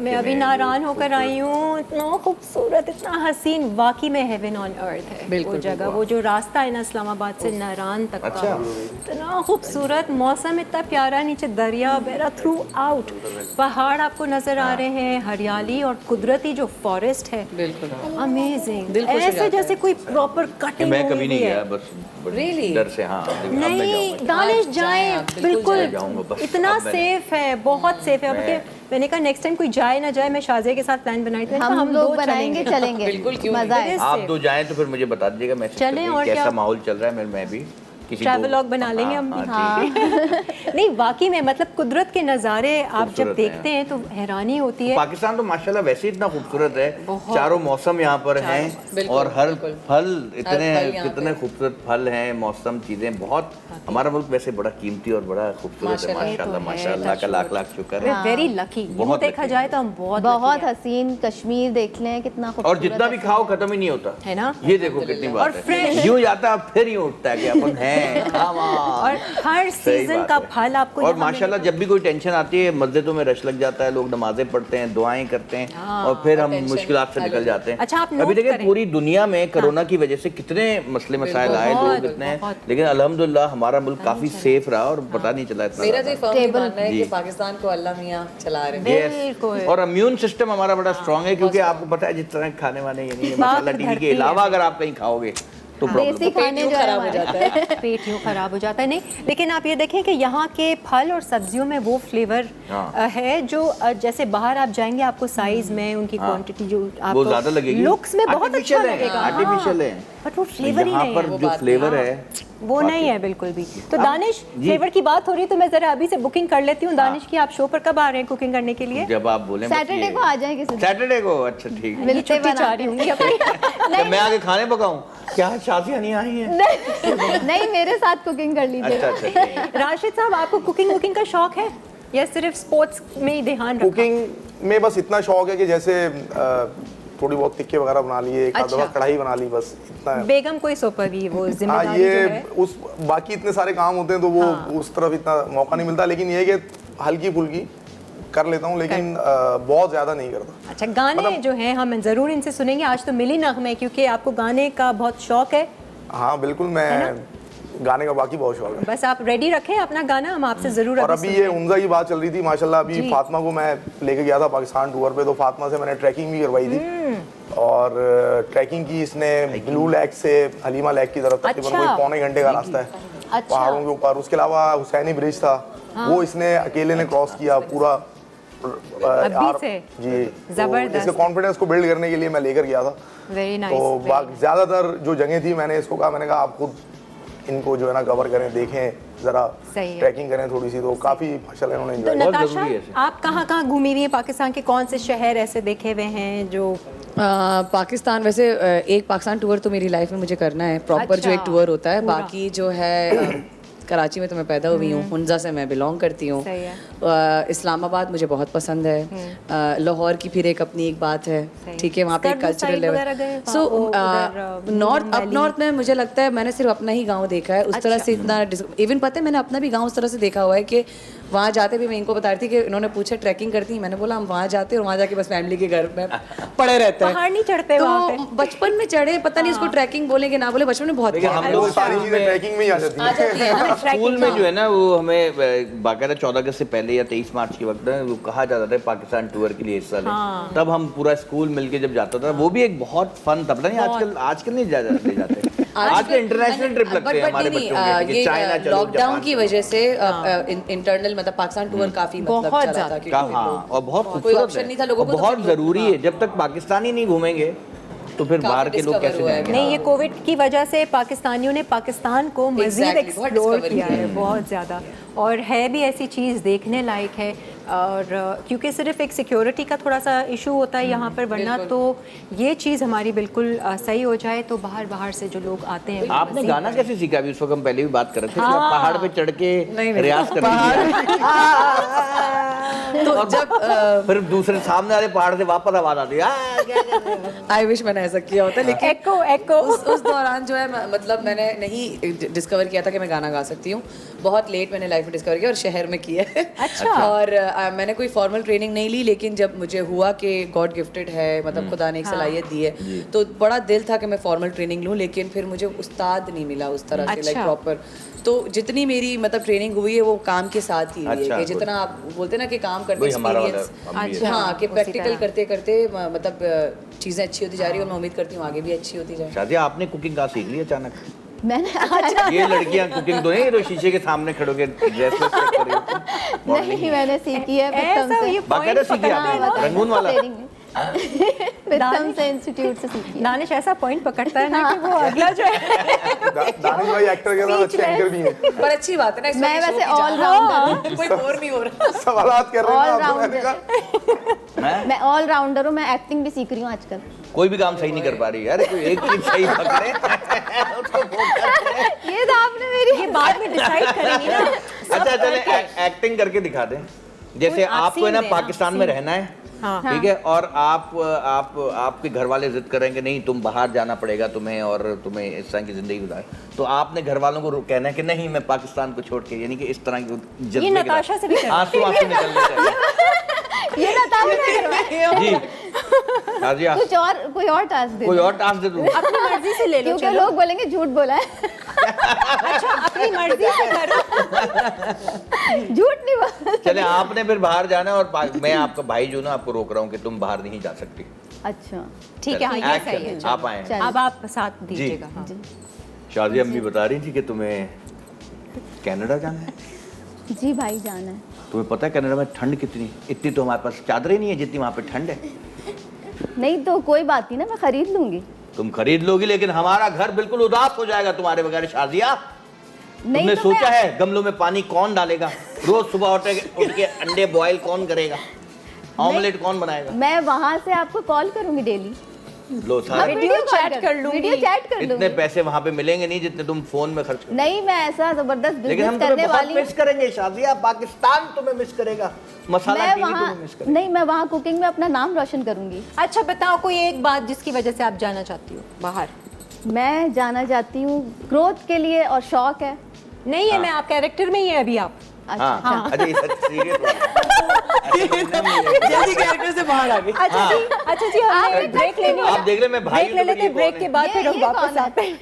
[SPEAKER 3] मैं अभी नारायण होकर आई हूँ, इतना खूबसूरत, इतना हसीन, वाकई में हेवन ऑन अर्थ है वो जगह। वो जो रास्ता है ना इस्लामाबाद से नारायण तक का, इतना खूबसूरत, मौसम इतना प्यारा, नीचे दरिया बह रहा थ्रू आउट, पहाड़ आपको नजर आ रहे हैं, हरियाली और कुदरती जो फॉरेस्ट है, अमेजिंग, ऐसे जैसे कोई प्रॉपर कटिंग।
[SPEAKER 8] मैं कभी नहीं गया, बस डर से। हाँ,
[SPEAKER 3] नहीं, दानिश जाएं, बिल्कुल इतना सेफ है, बहुत सेफ है। मैंने कहा नेक्स्ट टाइम कोई जाए ना जाए, मैं शाजिया के साथ प्लान बनाई थी,
[SPEAKER 11] हम लोग बनाएंगे, चलेंगे,
[SPEAKER 8] बिल्कुल,
[SPEAKER 11] मजा है।
[SPEAKER 8] आप दो जाएं तो फिर मुझे बता दीजिएगा, मैं
[SPEAKER 3] चलें और
[SPEAKER 8] कैसा माहौल चल रहा है, मैं भी
[SPEAKER 3] ट्रैवलॉग बना लेंगे हम भी। नहीं, वाकई में मतलब कुदरत के नज़ारे आप जब देखते हैं तो हैरानी होती है।
[SPEAKER 8] पाकिस्तान तो माशाल्लाह वैसे इतना खूबसूरत है, चारों मौसम यहाँ पर हैं और हर फल कितने खूबसूरत फल हैं, मौसम, चीजें बहुत। हमारा मुल्क वैसे बड़ा कीमती और बड़ा खूबसूरत है, माशाल्लाह माशाल्लाह का लाख लाख शुक्र है।
[SPEAKER 3] वेरी लकी, बहुत देखा जाए तो हम
[SPEAKER 11] बहुत हसीन। कश्मीर देख लें कितना खूबसूरत,
[SPEAKER 8] और जितना भी खाओ खत्म ही नहीं होता
[SPEAKER 3] है ना।
[SPEAKER 8] ये देखो कितनी बात है, यूं जाता फिर यूं उठता है कि अपन है।
[SPEAKER 3] और हर सीजन का फल आपको।
[SPEAKER 8] और माशाल्लाह जब भी कोई टेंशन आती है, मस्जिदों में रश लग जाता है, लोग नमाजें पढ़ते हैं, दुआएं करते हैं और फिर हम मुश्किलात से निकल जाते हैं।
[SPEAKER 3] अच्छा,
[SPEAKER 8] अभी देखिए पूरी दुनिया में कोरोना की वजह से कितने मसले मसाइल आए, लोग इतने, लेकिन अल्हम्दुलिल्लाह हमारा मुल्क काफी सेफ रहा और पता नहीं चला इतना।
[SPEAKER 4] मेरा तो फर्म मानना है कि पाकिस्तान को अल्लाह मियां चला रहे
[SPEAKER 8] हैं। और इम्यून सिस्टम हमारा बड़ा स्ट्रांग है, क्योंकि आपको पता है जिस तरह खाने वाने यानी मसाला टीवी के अलावा अगर आप कहीं खाओगे तो
[SPEAKER 11] देसी खाने जो खराब हो जाता है,
[SPEAKER 3] पेट यूँ खराब हो जाता है। नहीं, लेकिन आप ये देखें कि यहाँ के फल और सब्जियों में वो फ्लेवर है जो जैसे बाहर आप जाएंगे आपको साइज में उनकी क्वांटिटी जो आपको
[SPEAKER 8] ज़्यादा लगेगी,
[SPEAKER 3] लुक्स में बहुत अच्छा लगेगा,
[SPEAKER 8] आर्टिफिशियल है,
[SPEAKER 3] बट वो फ्लेवर ही नहीं है,
[SPEAKER 8] जो फ्लेवर है
[SPEAKER 3] वो नहीं है बिल्कुल भी। तो दानिश, फ्लेवर की बात हो रही है तो मैं जरा अभी से बुकिंग कर लेती हूँ। दानिश की आप शो पर कब आ रहे हैं कुकिंग करने के लिए?
[SPEAKER 8] जब आप बोले
[SPEAKER 11] सैटरडे को आ जाए किसी दिन।
[SPEAKER 8] सैटरडे को? अच्छा ठीक है,
[SPEAKER 11] मिलते
[SPEAKER 3] चाह रही हूँ।
[SPEAKER 8] मैं आगे खाने पकाऊं क्या? शादियां नहीं आई हैं?
[SPEAKER 11] नहीं, मेरे साथ कुकिंग कर लीजिए।
[SPEAKER 8] अच्छा।
[SPEAKER 3] राशिद साहब, आपको कुकिंग का शौक है या सिर्फ स्पोर्ट्स में ही ध्यान रखा?
[SPEAKER 10] कुकिंग में बस इतना शौक है कि जैसे थोड़ी बहुत टिक्के वगैरह बना लिए, एक आध दफा कढ़ाई बना ली, बस इतना है।
[SPEAKER 3] बेगम कोई सोपगी वो जिम्मेदारी
[SPEAKER 10] ये
[SPEAKER 3] जो है
[SPEAKER 10] उस बाकी इतने सारे काम होते हैं तो वो उस तरफ इतना मौका नहीं मिलता, लेकिन ये है कि हल्की फुल्की कर लेता हूँ, लेकिन बहुत ज़्यादा नहीं करता।
[SPEAKER 3] अच्छा, गाने जो हैं हम ज़रूर इनसे सुनेंगे। आज तो मिली नगमे, क्योंकि आपको गाने का बहुत शौक है।
[SPEAKER 10] हाँ बिल्कुल, मैं गाने का बाकी बहुत शौक है।
[SPEAKER 3] बस आप रेडी रखें अपना गाना, हम आपसे ज़रूर।
[SPEAKER 10] और अभी ये उमजा की बात चल रही थी, माशाल्लाह अभी फातिमा को मैं लेके गया था पाकिस्तान टूर पे, तो फातिमा से मैंने ट्रैकिंग भी करवाई थी। और ट्रैकिंग की इसने ब्लू लेक से हलीमा लेक की तरफ तकरीबन कोई पौने घंटे का रास्ता है पहाड़ों के ऊपर। उसके अलावा हुसैनी ब्रिज था, वो इसने अकेले ने क्रॉस किया पूरा जी। जबरदस्त। इसके कॉन्फिडेंस को बिल्ड करने के लिए मैं लेकर गया था।
[SPEAKER 3] Very nice.
[SPEAKER 10] तो ज़्यादातर जो जगह थी मैंने इसको कहा, मैंने कहा आप खुद इनको जो है ना कवर करें, देखें जरा, ट्रैकिंग करें थोड़ी सी। तो काफ़ी माशाल्लाह इन्होंने एंजॉय किया।
[SPEAKER 3] नताशा, आप कहाँ घूमी हुई हैं? पाकिस्तान के कौन से शहर ऐसे देखे हुए हैं जो
[SPEAKER 4] पाकिस्तान? वैसे एक पाकिस्तान टूर तो मेरी लाइफ में मुझे करना है प्रॉपर, जो एक टूर होता है। बाकी जो है कराची में तो मैं पैदा हुई हूँ, हुंजा से मैं बिलोंग करती हूँ। इस्लामाबाद मुझे बहुत पसंद है। लाहौर की फिर एक अपनी एक बात है, ठीक है, वहाँ पे cultural level. So north, up north में मुझे लगता है मैंने सिर्फ अपना ही गांव देखा है उस तरह से। इतना इवन पता है मैंने अपना भी गांव उस तरह से देखा हुआ है कि वहाँ जाते भी मैं इनको बता रही थी कि इन्होंने पूछा ट्रैकिंग करती हैं, मैंने बोला हम वहाँ जाते और वहाँ जाके बस फैमिली के घर में पड़े रहते हैं।
[SPEAKER 3] पहाड़ नहीं चढ़ते वहाँ पे?
[SPEAKER 4] बचपन में चढ़े, पता नहीं इसको ट्रैकिंग बोलेंगे ना बोले, बचपन में बहुत
[SPEAKER 8] हम लोग
[SPEAKER 10] सारी चीज़ें ट्रैकिंग में ही आ जाती है।
[SPEAKER 8] स्कूल में जो है ना वो हमें बाकायदा 14 अगस्त से पहले या 23 मार्च के वक्त वो कहा जाता था पाकिस्तान टूर के लिए हिस्सा लें। तब हम पूरा स्कूल मिलके जब जाता था, वो भी एक बहुत फन था। पता नहीं आजकल नहीं ले जाते। आजकल इंटरनेशनल ट्रिप लगते हैं हमारे बच्चों के, चाइना चलो,
[SPEAKER 4] लॉकडाउन की वजह से इंटरनल मतलब पाकिस्तान टूर काफी मतलब चला था।
[SPEAKER 8] हाँ, और बहुत खूबसूरत है, बहुत जरूरी है। जब तक पाकिस्तानी नहीं घूमेंगे तो फिर बाहर के लोग कैसे जाएंगे?
[SPEAKER 3] नहीं, ये कोविड की वजह से पाकिस्तानियों ने पाकिस्तान को मज़ीद एक्सप्लोर किया है बहुत ज़्यादा, और है भी ऐसी चीज़ देखने लायक है। और क्योंकि सिर्फ एक सिक्योरिटी का थोड़ा सा इशू होता है यहाँ पर, वरना तो ये चीज़ हमारी बिल्कुल सही हो जाए तो बाहर से जो लोग आते हैं।
[SPEAKER 8] आपने गाना कैसे सीखा? अभी उस वक्त हम पहले भी बात कर रहे थे कि आप पहाड़ पे चढ़ के रियाज कर रही हैं, तो जब फिर दूसरे सामने वाले पहाड़ से वापस आवाज आती है।
[SPEAKER 4] आई विश मैंने ऐसा किया होता, लेकिन
[SPEAKER 3] एको
[SPEAKER 4] उस दौरान जो है मतलब मैंने नहीं डिस्कवर किया था कि मैं गाना गा सकती हूँ। बहुत लेट मैंने लाइफ में डिस्कवर किया और शहर में किया है।
[SPEAKER 3] अच्छा।
[SPEAKER 4] और मैंने कोई फॉर्मल ट्रेनिंग नहीं ली, लेकिन जब मुझे हुआ कि गॉड गिफ्टेड है, मतलब खुदा ने एक सलाहियत दी है, तो बड़ा दिल था कि मैं फॉर्मल ट्रेनिंग लूँ, लेकिन फिर मुझे उस्ताद नहीं मिला उस तरह से, लाइक प्रॉपर। तो जितनी मेरी मतलब ट्रेनिंग हुई है वो काम के साथ ही हुई है, कि जितना आप बोलते ना कि काम करते एक्सपीरियंस, हाँ, कि प्रैक्टिकल करते करते मतलब चीज़ें अच्छी होती जा रही है, और मैं उम्मीद करती हूँ आगे भी अच्छी होती जाए।
[SPEAKER 8] शादिया, आपने कुकिंग कहाँ सीख ली अचानक?
[SPEAKER 11] मैंने
[SPEAKER 8] ये लड़कियां कुकिंग तो नहीं, तो शीशे के सामने खड़ो के ड्रेस चेक कर रही होती।
[SPEAKER 11] नहीं, मैंने सीखी है
[SPEAKER 8] बाकायदा सीखी आपने रंगून वाला?
[SPEAKER 11] से इंस्टीट्यूट से सीखी।
[SPEAKER 3] दानिश ऐसा पॉइंट पकड़ता है ना कि वो अगला जो है
[SPEAKER 10] दानिश भाई एक्टर के साथ अच्छे एंकर भी हैं।
[SPEAKER 4] पर अच्छी बात है ना,
[SPEAKER 11] मैं वैसे ऑल राउंडर,
[SPEAKER 4] कोई बोर नहीं हो रहा।
[SPEAKER 10] सवालात कर रहे हैं
[SPEAKER 11] ऑल राउंडर, मैं ऑल राउंडर हूँ, मैं एक्टिंग भी सीख रही हूँ आजकल।
[SPEAKER 8] कोई भी काम सही नहीं कर पा रही यार, कोई एक चीज सही पकड़े उसको
[SPEAKER 11] ये तो आपने मेरी
[SPEAKER 3] ये बाद में डिसाइड करेंगी ना।
[SPEAKER 8] अच्छा चले एक्टिंग करके दिखा दें। जैसे आपको है ना पाकिस्तान में रहना है, ठीक है, और आपके घर वाले जिद करेंगे नहीं तुम बाहर जाना पड़ेगा तुम्हें, और तुम्हें इस तरह की जिंदगी गुजारे, तो आपने घर वालों को कहना है कि नहीं मैं पाकिस्तान को छोड़ के, यानी कि इस तरह की
[SPEAKER 3] ये नताशा से भी
[SPEAKER 8] आंसू निकलने चाहिए।
[SPEAKER 11] ये नताशा
[SPEAKER 8] जी राजिया,
[SPEAKER 11] कुछ और कोई और टास्क दे,
[SPEAKER 8] कोई और टास्क दे दूं?
[SPEAKER 3] अपनी मर्जी से ले लो,
[SPEAKER 11] क्योंकि लोग बोलेंगे झूठ बोला है।
[SPEAKER 3] अच्छा, अपनी मर्जी से करो,
[SPEAKER 11] झूठ नहीं बोला।
[SPEAKER 8] चले आपने फिर बाहर जाना है, और मैं आपका भाई जो ना आपको रोक रहा हूँ कि तुम बाहर नहीं जा सकती।
[SPEAKER 11] अच्छा
[SPEAKER 3] ठीक है, हाँ ये सही है।
[SPEAKER 8] आप आए,
[SPEAKER 3] अब आप साथ दीजिएगा। हाँ।
[SPEAKER 8] शादिया अम्मी बता रही थी कि तुम्हें कनाडा जाना है।
[SPEAKER 11] जी भाई, जाना है।
[SPEAKER 8] तुम्हें पता है कनाडा में ठंड कितनी? इतनी तो हमारे पास चादरें नहीं है जितनी वहाँ पे ठंड है।
[SPEAKER 11] नहीं तो कोई बात नहीं ना, मैं खरीद लूंगी।
[SPEAKER 8] तुम खरीद लोगी, लेकिन हमारा घर बिल्कुल उदास हो जाएगा तुम्हारे बगैर। शादिया, तुमने
[SPEAKER 11] तो
[SPEAKER 8] सोचा है गमलों में पानी कौन डालेगा? रोज सुबह उठ के अंडे बॉईल कौन करेगा? ऑमलेट कौन बनाएगा?
[SPEAKER 11] मैं वहां से आपको कॉल करूंगी डेली।
[SPEAKER 8] लो सारे
[SPEAKER 3] वीडियो चैट कर लूंगी।
[SPEAKER 11] वीडियो चैट कर लूंगी।
[SPEAKER 8] इतने पैसे वहाँ पे मिलेंगे नहीं जितने तुम फोन में खर्च करो।
[SPEAKER 11] नहीं, मैं ऐसा जबरदस्त
[SPEAKER 8] लेकिन हम
[SPEAKER 11] बिजनेस करने
[SPEAKER 8] तुम्हें
[SPEAKER 11] वाली
[SPEAKER 8] बहुत मिस करेंगे शादिया, पाकिस्तान तुम्हें मिस करेगा, मसाला टीवी तुम्हें मिस करेगा।
[SPEAKER 11] नहीं, मैं वहाँ कुकिंग में अपना नाम रोशन करूंगी।
[SPEAKER 3] अच्छा बताओ कोई एक बात जिसकी वजह से आप जाना चाहती हो बाहर।
[SPEAKER 11] मैं जाना चाहती हूँ ग्रोथ के लिए, और शौक है।
[SPEAKER 3] नहीं है, मैं आप कैरेक्टर में ही है अभी आप।
[SPEAKER 8] हाँ अच्छा ये सच सीरियस
[SPEAKER 4] जल्दी कैरेक्टर से बाहर आ गई।
[SPEAKER 3] अच्छा जी हमें ब्रेक लेनी है।
[SPEAKER 8] आप देख ले मैं भाई
[SPEAKER 3] ब्रेक ले लेते हैं, ब्रेक के बाद फिर हम वापस आते हैं।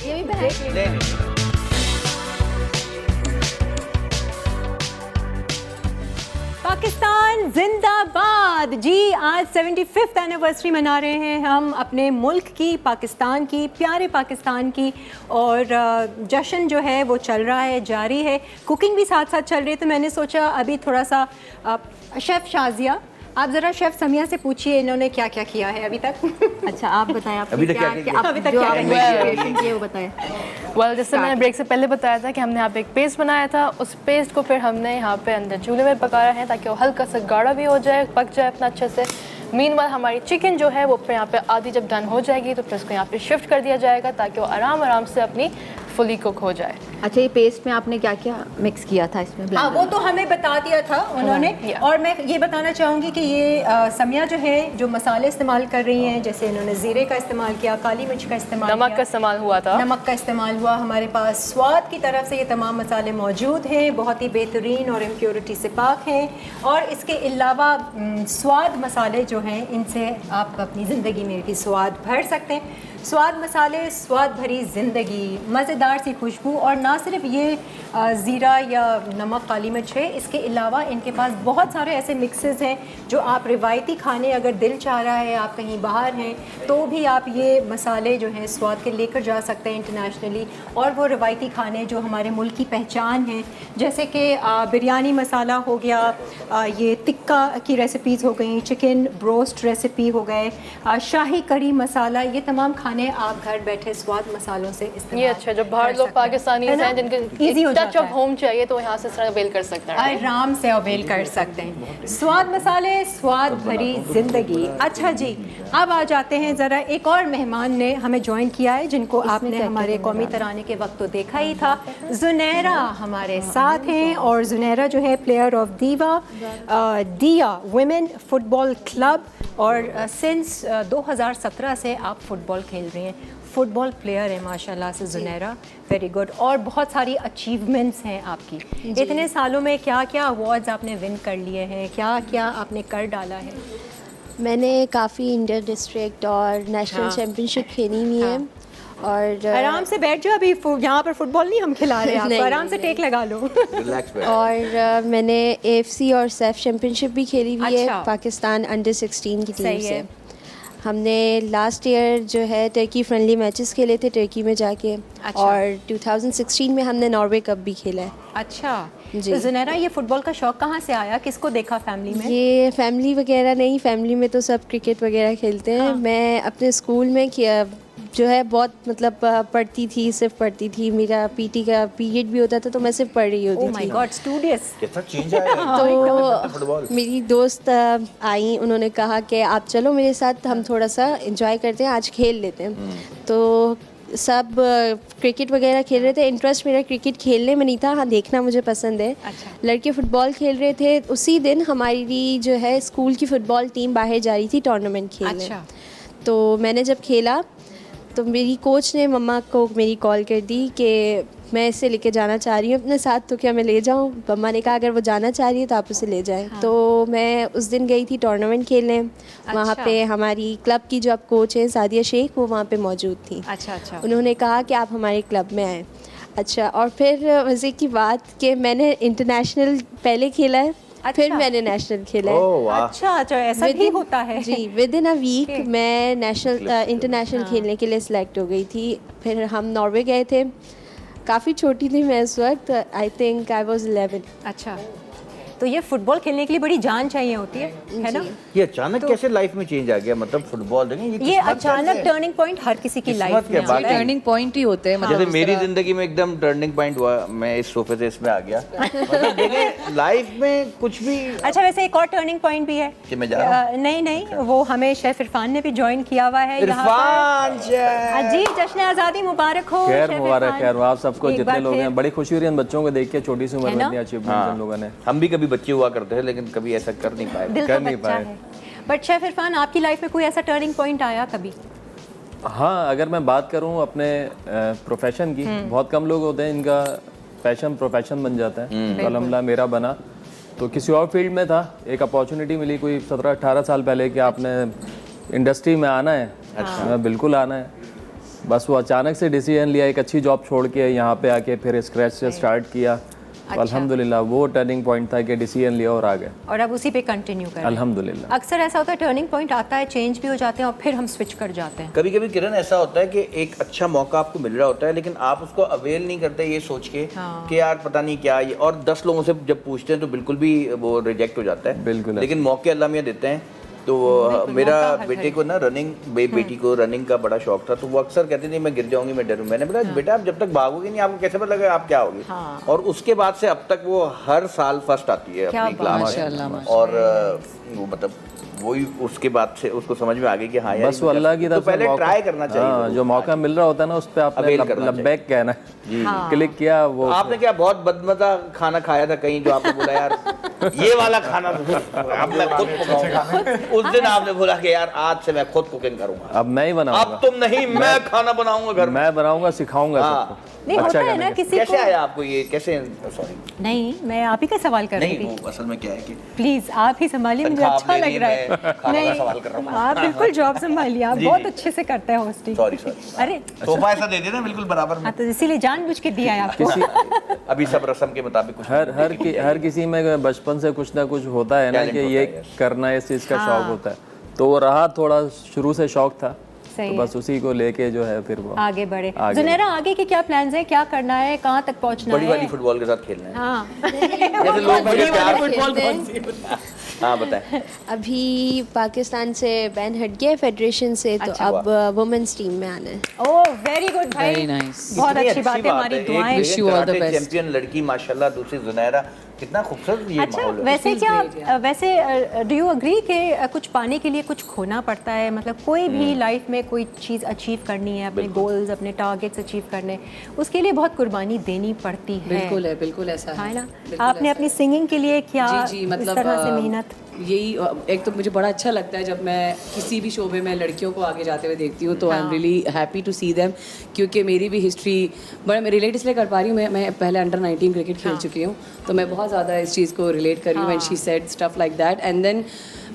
[SPEAKER 11] ये भी बहन
[SPEAKER 3] पाकिस्तान जिंदाबाद जी। आज 75th एनिवर्सरी मना रहे हैं हम अपने मुल्क की, पाकिस्तान की, प्यारे पाकिस्तान की। और जश्न जो है वो चल रहा है, जारी है। कुकिंग भी साथ साथ चल रही है। तो मैंने सोचा अभी थोड़ा सा शेफ़ शाजिया, आप ज़रा शेफ़ समिया से पूछिए इन्होंने क्या क्या किया है अभी तक।
[SPEAKER 11] अच्छा आप बताएं, आप
[SPEAKER 8] अभी तक क्या किया?
[SPEAKER 11] अभी तक क्या किया वो बताएं।
[SPEAKER 6] वेल जैसे मैंने ब्रेक से पहले बताया था कि हमने यहाँ पे एक पेस्ट बनाया था, उस पेस्ट को फिर हमने यहाँ पे अंदर चूल्हे में पकाया है ताकि वो हल्का सा गाढ़ा भी हो जाए, पक जाए अपना अच्छे से। मीनवाइल हमारी चिकन जो है वो फिर यहाँ पे आधी जब डन हो जाएगी तो फिर उसको यहाँ पे शिफ्ट कर दिया जाएगा ताकि वो आराम से अपनी फुली कुक हो जाए।
[SPEAKER 11] अच्छा ये पेस्ट में आपने क्या क्या मिक्स किया था इसमें?
[SPEAKER 3] हाँ वो तो हमें बता दिया था उन्होंने। और मैं ये बताना चाहूँगी कि ये समिया जो है जो मसाले इस्तेमाल कर रही हैं, जैसे इन्होंने ज़ीरे का इस्तेमाल किया, काली मिर्च का इस्तेमाल,
[SPEAKER 6] नमक का इस्तेमाल हुआ था,
[SPEAKER 3] नमक का इस्तेमाल हुआ। हमारे पास स्वाद की तरफ से ये तमाम मसाले मौजूद हैं, बहुत ही बेहतरीन और इम्प्योरिटी से पाक हैं। और इसके अलावा स्वाद मसाले जो हैं इनसे आप अपनी ज़िंदगी में भी स्वाद भर सकते हैं। स्वाद मसाले, स्वाद भरी ज़िंदगी, मज़ेदार सी खुशबू। और ना सिर्फ ये ज़ीरा या नमक, काली मिर्च है, इसके अलावा इनके पास बहुत सारे ऐसे मिक्सेस हैं जो आप रिवायती खाने, अगर दिल चाह रहा है, आप कहीं बाहर हैं तो भी आप ये मसाले जो हैं स्वाद के लेकर जा सकते हैं इंटरनेशनली। और वो रिवायती खाने जो हमारे मुल्क की पहचान हैं, जैसे कि बिरयानी मसाला हो गया, ये टिक्का की रेसिपीज़ हो गई, चिकन ब्रोस्ट रेसिपी हो गए, शाही करी मसाला, ये तमाम खाने आप घर बैठे स्वाद मसालों से इस्तेमाल।
[SPEAKER 6] ये अच्छा, जो बाहर लोग पाकिस्तानी हैं जिनके
[SPEAKER 3] इजी हो
[SPEAKER 6] टच ऑफ होम चाहिए तो यहाँ से अवेल कर सकते हैं,
[SPEAKER 3] आराम से अवेल कर सकते हैं। स्वाद मसाले, स्वाद भरी जिंदगी। अच्छा जी, अब आ जाते हैं ज़रा एक और मेहमान ने हमें ज्वाइन किया है जिनको आपने हमारे कौमी तराने के वक्त तो देखा ही था। जुनैरा हमारे साथ हैं और जुनैरा जो है प्लेयर ऑफ दिया वुमेन फुटबॉल क्लब और सिंस 2017 से आप फुटबॉल खेल रही हैं। फुटबॉल प्लेयर है माशाल्लाह से जुनैरा, वेरी गुड। और बहुत सारी अचीवमेंट्स हैं आपकी। इतने सालों में क्या क्या अवार्ड्स आपने विन कर लिए हैं, क्या क्या आपने कर डाला है?
[SPEAKER 12] मैंने काफ़ी इंटर डिस्ट्रिक्ट और नेशनल चैम्पियनशिप खेली हुई है। और
[SPEAKER 3] आराम से बैठ जाओ, अभी यहाँ पर फुटबॉल नहीं हम खिला रहे हैं आपको, आराम से टेक लगा लो।
[SPEAKER 12] और मैंने AFC और सेफ चैम्पियनशिप भी खेली हुई है पाकिस्तान अंडर 16 की टीम से। हमने लास्ट ईयर जो है टर्की फ्रेंडली मैचेस खेले थे टर्की में जाके। और 2016 में हमने नॉर्वे कप भी खेला है।
[SPEAKER 3] अच्छा जी। तो जुनैरा ये फुटबॉल का शौक कहाँ से आया, किसको देखा फैमिली में?
[SPEAKER 12] ये फैमिली वगैरह नहीं, फैमिली में तो सब क्रिकेट वगैरह खेलते हैं। मैं अपने स्कूल में जो है बहुत मतलब पढ़ती थी, सिर्फ पढ़ती थी। मेरा PT का पीरियड भी होता था तो मैं सिर्फ पढ़ रही होती थी।
[SPEAKER 3] Oh my God, studious.
[SPEAKER 8] कितना चेंज आया
[SPEAKER 12] तो मेरी दोस्त आई, उन्होंने कहा कि आप चलो मेरे साथ, हम थोड़ा सा एंजॉय करते हैं, आज खेल लेते हैं। तो सब क्रिकेट वगैरह खेल रहे थे। इंटरेस्ट मेरा क्रिकेट खेलने में नहीं था, हाँ देखना मुझे पसंद है। लड़के फुटबॉल खेल रहे थे। उसी दिन हमारी जो है स्कूल की फ़ुटबॉल टीम बाहर जा रही थी टूर्नामेंट खेलने। तो मैंने जब खेला तो मेरी कोच ने मम्मा को मेरी कॉल कर दी कि मैं इसे लेके जाना चाह रही हूँ अपने साथ, तो क्या मैं ले जाऊँ? मम्मा ने कहा अगर वो जाना चाह रही है तो आप उसे ले जाएं। तो मैं उस दिन गई थी टूर्नामेंट खेलने। वहाँ पे हमारी क्लब की जो अब कोच हैं सादिया शेख, वो वहाँ पे मौजूद थी।
[SPEAKER 3] अच्छा।
[SPEAKER 12] उन्होंने कहा कि आप हमारे क्लब में आएँ। अच्छा, और फिर मज़े की बात कि मैंने इंटरनेशनल पहले खेला है। फिर मैंने नेशनल खेला है।
[SPEAKER 3] अच्छा, ऐसा भी होता है
[SPEAKER 12] जी। विद इन अ वीक मैं इंटरनेशनल खेलने के लिए सिलेक्ट हो गई थी। फिर हम नॉर्वे गए थे। काफ़ी छोटी थी मैं उस वक्त, आई थिंक आई वाज 11।
[SPEAKER 3] अच्छा, तो ये फुटबॉल खेलने के लिए बड़ी जान चाहिए होती है ना?
[SPEAKER 8] ये अचानक कैसे लाइफ में चेंज आ गया? मतलब फुटबॉल देखें,
[SPEAKER 3] ये अचानक टर्निंग पॉइंट हर किसी की लाइफ में आता है।
[SPEAKER 4] टर्निंग पॉइंट ही होते हैं।
[SPEAKER 8] जैसे मेरी जिंदगी में एकदम टर्निंग पॉइंट हुआ, मैं इस सोफे से इसमें आ गया। मतलब देखें लाइफ में कुछ भी।
[SPEAKER 3] अच्छा, वैसे एक और टर्निंग पॉइंट भी है
[SPEAKER 8] कि मैं जा रहा हूं?
[SPEAKER 3] नहीं, वो हमें शेफ इरफान ने भी ज्वाइन किया हुआ है
[SPEAKER 8] इरफान
[SPEAKER 3] जी। जश्न आज़ादी मुबारक हो।
[SPEAKER 5] खैर मुबारक, खैर आप सबको जितने लोग हैं। बड़ी खुशी हो रही है बच्चों को देख के, छोटी सी उम्र में इतनी अचीवमेंट हम लोगों ने।
[SPEAKER 8] हम भी कभी बच्चे हुआ करते हैं लेकिन कभी ऐसा कर नहीं पाए।
[SPEAKER 3] बट शेफ इरफान, आपकी लाइफ में कोई ऐसा टर्निंग पॉइंट आया कभी?
[SPEAKER 5] हाँ, अगर मैं बात करूँ अपने प्रोफेशन की, बहुत कम लोग होते हैं इनका पैशन प्रोफेशन बन जाता है। तो अल्हम्दुलिल्लाह मेरा बना। तो किसी और फील्ड में था, एक अपॉर्चुनिटी मिली कोई 17-18 साल पहले कि आपने इंडस्ट्री में आना है। मैं बिल्कुल आना है। बस वो अचानक से डिसीजन लिया, एक अच्छी जॉब छोड़ के यहाँ पे आके फिर स्क्रैच से स्टार्ट किया। तो अल्हम्दुलिल्लाह वो टर्निंग पॉइंट था कि डिसीजन लिया और आ गए,
[SPEAKER 3] और अब उसी पे कंटिन्यू कर।
[SPEAKER 5] अल्हम्दुलिल्लाह।
[SPEAKER 3] अक्सर ऐसा होता है टर्निंग पॉइंट आता है, चेंज भी हो जाते हैं और फिर हम स्विच कर जाते हैं।
[SPEAKER 8] कभी कभी किरण ऐसा होता है कि एक अच्छा मौका आपको मिल रहा होता है लेकिन आप उसको अवेल नहीं करते ये सोच के कि यार पता नहीं क्या ये, और 10 लोगों से जब पूछते हैं तो बिल्कुल भी वो रिजेक्ट हो जाता है।
[SPEAKER 5] बिल्कुल।
[SPEAKER 8] लेकिन मौके अल्लाह मियां देते हैं। तो मेरा बेटे को ना रनिंग, बेटी को रनिंग का बड़ा शौक था। तो वो अक्सर कहती थी मैं गिर जाऊंगी, मैं डरूं। मैंने बोला बेटा आप जब तक भागोगी नहीं आपको कैसे पता लगेगा आप क्या होगी। और उसके बाद से अब तक वो हर साल फर्स्ट आती है अपनी क्लास में। और वो मतलब वही उसके बाद से उसको समझ में आ गई कि हाँ यार
[SPEAKER 5] बस वो अल्लाह की तरफ
[SPEAKER 8] तो पहले ट्राई करना चाहिए।
[SPEAKER 5] हाँ, जो मौका मिल रहा होता है ना उस पे आपने लब्बैक कहना है। क्लिक किया वो।
[SPEAKER 8] आपने क्या बहुत बदमजा खाना खाया था कहीं जो आपने बोला यार ये वाला खाना अब मैं खुद पकाऊंगा। उस दिन आपने बोला कि यार आज से मैं खुद कुकिंग करूंगा।
[SPEAKER 5] अब मैं ही बनाऊंगा।
[SPEAKER 8] अब तुम नहीं, मैं खाना बनाऊंगा घर में।
[SPEAKER 5] मैं बनाऊंगा, सिखाऊंगा सबको।
[SPEAKER 3] नहीं होता है ना किसी
[SPEAKER 8] कैसे
[SPEAKER 3] को।
[SPEAKER 8] आया आपको ये, कैसे? सॉरी
[SPEAKER 3] नहीं, मैं आप ही का सवाल कर रही थी।
[SPEAKER 8] नहीं वो असल में क्या है कि
[SPEAKER 3] प्लीज आप ही संभालिए, मुझे अच्छा लग रहा है।
[SPEAKER 8] नहीं सवाल कर रहा हूं।
[SPEAKER 3] आप बिल्कुल जॉब संभालिए, आप बहुत अच्छे से करते हैं होस्टिंग।
[SPEAKER 8] सॉरी
[SPEAKER 3] अरे
[SPEAKER 8] सोफा ऐसा दे देना बिल्कुल बराबर में।
[SPEAKER 3] हाँ, तो इसीलिए जानबूझ के दिया है आपको।
[SPEAKER 8] अभी सब रस्म के मुताबिक कुछ
[SPEAKER 5] हर किसी में बचपन से कुछ ना कुछ होता है ना कि ये करना इस चीज़ का शौक होता है। तो वो रहा, थोड़ा शुरू से शौक था। तो बस उसी को लेके जो है फिर वो आगे
[SPEAKER 3] बढ़े। जुनैरा आगे के क्या प्लान्स हैं, क्या करना है, कहाँ तक पहुँचना है?
[SPEAKER 8] बड़ी वाली फुटबॉल के साथ खेलना है।
[SPEAKER 3] हाँ
[SPEAKER 8] जैसे लोग हाँ बताएं।
[SPEAKER 12] अभी पाकिस्तान से बैन हट गया है फेडरेशन से, तो अब वुमेन्स टीम में आना है।
[SPEAKER 3] ओह वेरी गुड भाई, बहुत अच्छी बात है। हमारी दुआएं।
[SPEAKER 8] Wish you all the best. Champion लड़की माशाल्लाह, दूसरी जुनैरा, कितना खूबसूरत ये माहौल है।
[SPEAKER 3] वैसे क्या वैसे डू यू अग्री कि कुछ पाने के लिए कुछ खोना पड़ता है? मतलब कोई भी लाइफ में कोई चीज़ अचीव करनी है, अपने गोल्स अपने टारगेट्स अचीव करने, उसके लिए बहुत कुर्बानी देनी पड़ती है।
[SPEAKER 13] बिल्कुल है, बिल्कुल ऐसा है
[SPEAKER 3] ना। आपने अपनी सिंगिंग के लिए क्या
[SPEAKER 13] मतलब
[SPEAKER 3] इस तरह से मेहनत?
[SPEAKER 13] यही एक तो मुझे बड़ा अच्छा लगता है जब मैं किसी भी शोबे में लड़कियों को आगे जाते हुए देखती हूँ, तो I am really happy to see them, क्योंकि मेरी भी हिस्ट्री बड़ा मैं रिलेट इसलिए कर पा रही हूँ। मैं पहले अंडर 19 क्रिकेट खेल चुकी हूँ, तो मैं बहुत ज़्यादा इस चीज़ को रिलेट कर रही हूँ। And she said stuff like that and then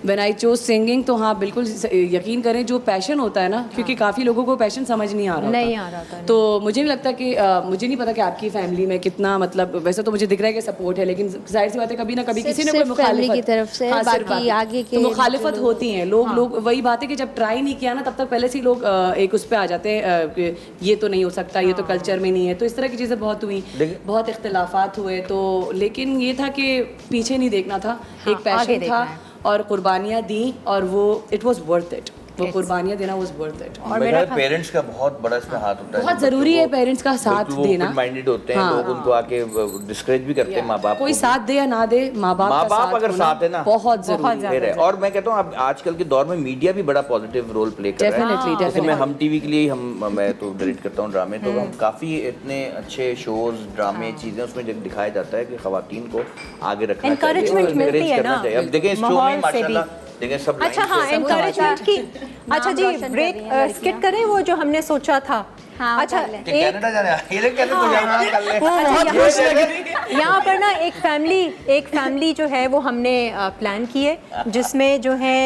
[SPEAKER 13] when I chose singing, तो हाँ बिल्कुल यकीन करें जो पैशन होता है ना, क्योंकि काफ़ी लोगों को पैशन समझ नहीं आ रहा था। तो मुझे नहीं लगता कि मुझे नहीं पता कि आपकी फैमिली में कितना, मतलब वैसे तो मुझे दिख रहा है कि सपोर्ट है, लेकिन जाहिर सी बात है कभी ना कभी किसी ने कोई मुखालिफत
[SPEAKER 12] की तरफ से, बाकी आगे के
[SPEAKER 13] तो मुखालिफत होती है। लोग वही बात है कि जब ट्राई नहीं किया ना तब तक पहले से ही लोग एक उस पर आ जाते हैं कि ये तो नहीं हो सकता, ये तो कल्चर में नहीं है। तो इस तरह की चीज़ें बहुत हुई, बहुत इख्तिलाफात हुए। तो लेकिन ये था कि पीछे नहीं देखना था, एक पैशन था और कुर्बानियाँ दी, और वो इट वाज वर्थ इट। वो कुर्बानियाँ देना वाज वर्थ इट।
[SPEAKER 8] और मेरा पेरेंट्स का बहुत बड़ा इसमें हाथ होता है।
[SPEAKER 13] बहुत जरूरी है पेरेंट्स का साथ देना।
[SPEAKER 8] माइंडेड होते हैं लोग, उनको आके डिस्करेज भी करते हैं माँ बाप।
[SPEAKER 13] कोई साथ दे या ना दे, माँ बाप
[SPEAKER 8] अगर साथ है ना
[SPEAKER 13] बहुत जरूरी है।
[SPEAKER 8] और मैं कहता हूँ अब आजकल के दौर में मीडिया भी बड़ा पॉजिटिव रोल प्ले कर रहा है। जैसे मैं हम टीवी के लिए मैं तो डायरेक्ट करता हूँ ड्रामे, तो हम काफी इतने अच्छे शोज ड्रामे चीजें उसमें दिखाया जाता है कि खवातीन को आगे रखना चाहिए, एनकरेज करना चाहिए। अब देखें इस शो में माशाल्लाह देखें सब।
[SPEAKER 3] अच्छा हाँ, एनकरेजमेंट की। अच्छा जी ब्रेक स्किप करें वो जो हमने सोचा था। अच्छा
[SPEAKER 8] कनाडा जाने
[SPEAKER 3] यहाँ पर ना एक फैमिली जो है वो हमने प्लान की है, जिसमें जो है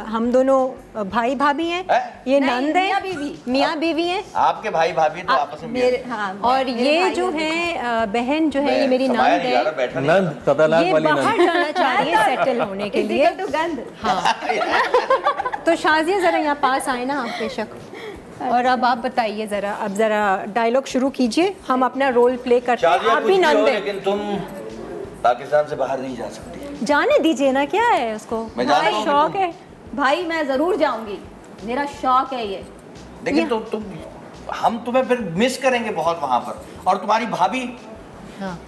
[SPEAKER 3] हम दोनों भाई भाभी हैं, ये नंद है, मियाँ बीवी हैं।
[SPEAKER 8] आपके भाई भाभी तो आपस में
[SPEAKER 3] और ये जो है बहन जो है ये मेरी नंद है। ये बाहर जाना चाह रही है सेटल होने के लिए। हाँ तो शाजिया जरा यहाँ पास आए ना आप बेशक। और अब आप बताइए जरा, अब जरा डायलॉग शुरू कीजिए, हम अपना रोल प्ले करते हैं। आप भी नंद हैं,
[SPEAKER 8] लेकिन तुम पाकिस्तान से बाहर नहीं जा सकती।
[SPEAKER 3] जाने दीजिए ना, क्या है उसको, भाई शौक है।
[SPEAKER 11] भाई मैं जरूर जाऊंगी, मेरा शौक है ये।
[SPEAKER 8] लेकिन तुम हम तुम्हें फिर मिस करेंगे बहुत वहाँ पर। और तुम्हारी भाभी,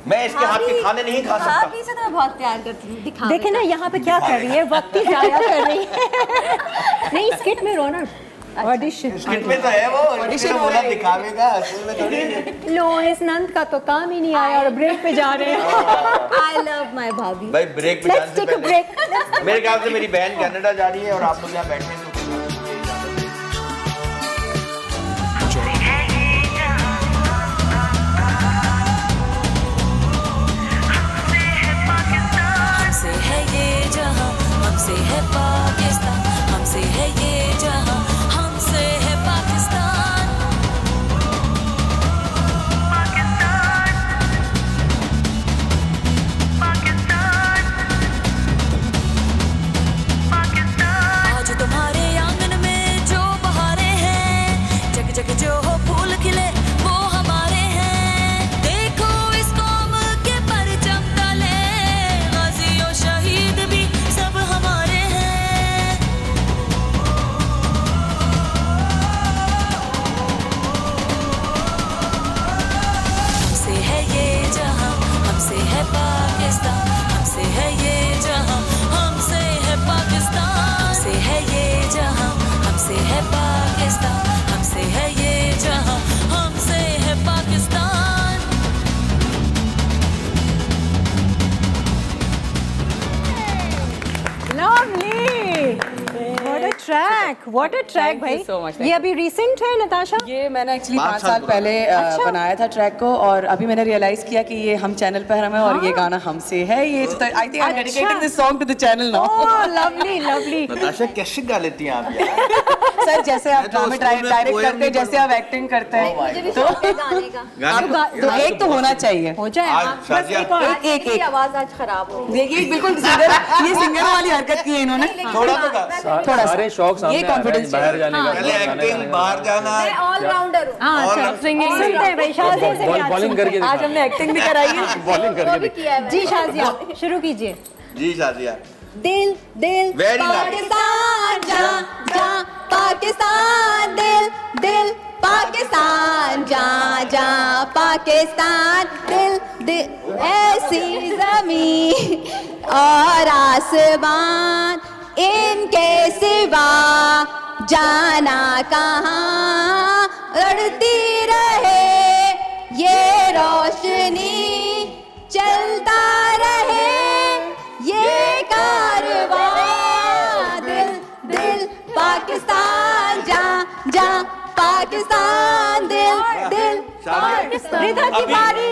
[SPEAKER 8] मैं इसके हाथ के खाने नहीं खा सकता।
[SPEAKER 11] भाभी से तो मैं बहुत प्यार करती हूँ। दिखा
[SPEAKER 3] देखे ना यहाँ पे क्या कर रही है, वक्त ही जाया कर रही है। नहीं स्किट में रोना, ऑडिशन
[SPEAKER 8] स्किट में तो है वो, ऑडिशन बोला दिखावेगा, असल में थोड़ी।
[SPEAKER 3] लो इस नंद का तो काम ही नहीं आया और ब्रेक पे जा रहे हैं।
[SPEAKER 11] आई लव माय भाभी।
[SPEAKER 8] भाई ब्रेक पे जाने से पहले मेरे ख्याल से मेरी बहन कनाडा जा रही है और आप लोग यहाँ बैठे हैं।
[SPEAKER 2] जहां, हमसे है पाकिस्तान, हमसे है ये जहां, हमसे है पाकिस्तान। आज तुम्हारे आंगन में जो बहारें हैं, जग जग जो हो फूल खिले वो हमारे हैं। देखो इस कौम के परचम तले, गाजी और शहीद भी सब हमारे हैं। हमसे है ये जहां, हमसे है पाकिस्तान, हमसे है ये जहां, हमसे है पाकिस्तान, हमसे है ये जहां, हमसे है पाकिस्तान, हमसे है ये जहां, हमसे है Pakistan.
[SPEAKER 3] Lovely, what a track, what a track भाई।
[SPEAKER 13] so much,
[SPEAKER 3] ये अभी रिसेंट है नताशा?
[SPEAKER 13] ये मैंने एक्चुअली
[SPEAKER 8] 5
[SPEAKER 13] 5 साल पहले
[SPEAKER 3] अच्छा।
[SPEAKER 13] बनाया था ट्रैक को, और अभी मैंने रियलाइज किया कि ये हम चैनल पर हमें और ये गाना हमसे है। ये I think I am dedicating this song to the channel now.
[SPEAKER 3] Oh lovely lovely.
[SPEAKER 8] Natasha कैसे गा लेती हैं आप यार?
[SPEAKER 13] सर जैसे आप
[SPEAKER 8] मैं तो
[SPEAKER 13] ड्रामे
[SPEAKER 8] स्कूल में
[SPEAKER 13] डायरेक्ट
[SPEAKER 8] poem
[SPEAKER 13] करते हैं,
[SPEAKER 8] नहीं
[SPEAKER 13] जैसे आप एक्टिंग करते हैं, तो
[SPEAKER 8] गाने-
[SPEAKER 13] एक तो होना चाहिए।
[SPEAKER 3] हो जाए
[SPEAKER 8] आज
[SPEAKER 3] हाँ, बस
[SPEAKER 8] शाजिया-
[SPEAKER 3] एक और।
[SPEAKER 13] एक एक
[SPEAKER 11] आवाज आज खराब हो
[SPEAKER 13] देखिए बिल्कुल सिंगर, ये सिंगर वाली हरकत की है इन्होंने।
[SPEAKER 8] थोड़ा तो गा।
[SPEAKER 13] थोड़ा
[SPEAKER 5] सारे शौक सामने
[SPEAKER 13] ये
[SPEAKER 5] आ रहे हैं,
[SPEAKER 13] confidence
[SPEAKER 5] बाहर जाने का,
[SPEAKER 8] पहले एक्टिंग, बाहर जाना,
[SPEAKER 11] ऑलराउंडर हूँ।
[SPEAKER 3] हाँ
[SPEAKER 8] और
[SPEAKER 3] चलो सुनते हैं भाई, शाजिया से भी आज
[SPEAKER 5] बॉलिंग
[SPEAKER 3] सुनते
[SPEAKER 5] करके
[SPEAKER 13] आज हमने एक्टिंग भी कराई है।
[SPEAKER 5] बॉलिंग करके दिखा।
[SPEAKER 11] किया है
[SPEAKER 3] हैं। जी शाजिया शुरू कीजिए।
[SPEAKER 8] जी शाजिया।
[SPEAKER 11] दिल दिल
[SPEAKER 8] Very nice.
[SPEAKER 11] पाकिस्तान जा जा पाकिस्तान, दिल दिल पाकिस्तान जा जा पाकिस्तान, दिल दिल ऐसी जमीन और आसमान, इनके सिवा जाना कहाँ, लड़ती रहे ये रोशनी, चलता रहे ये कारवां, दिल दिल पाकिस्तान जा जा पाकिस्तान, दिल दिल पाकिस्तान।
[SPEAKER 3] रिदा की बारी,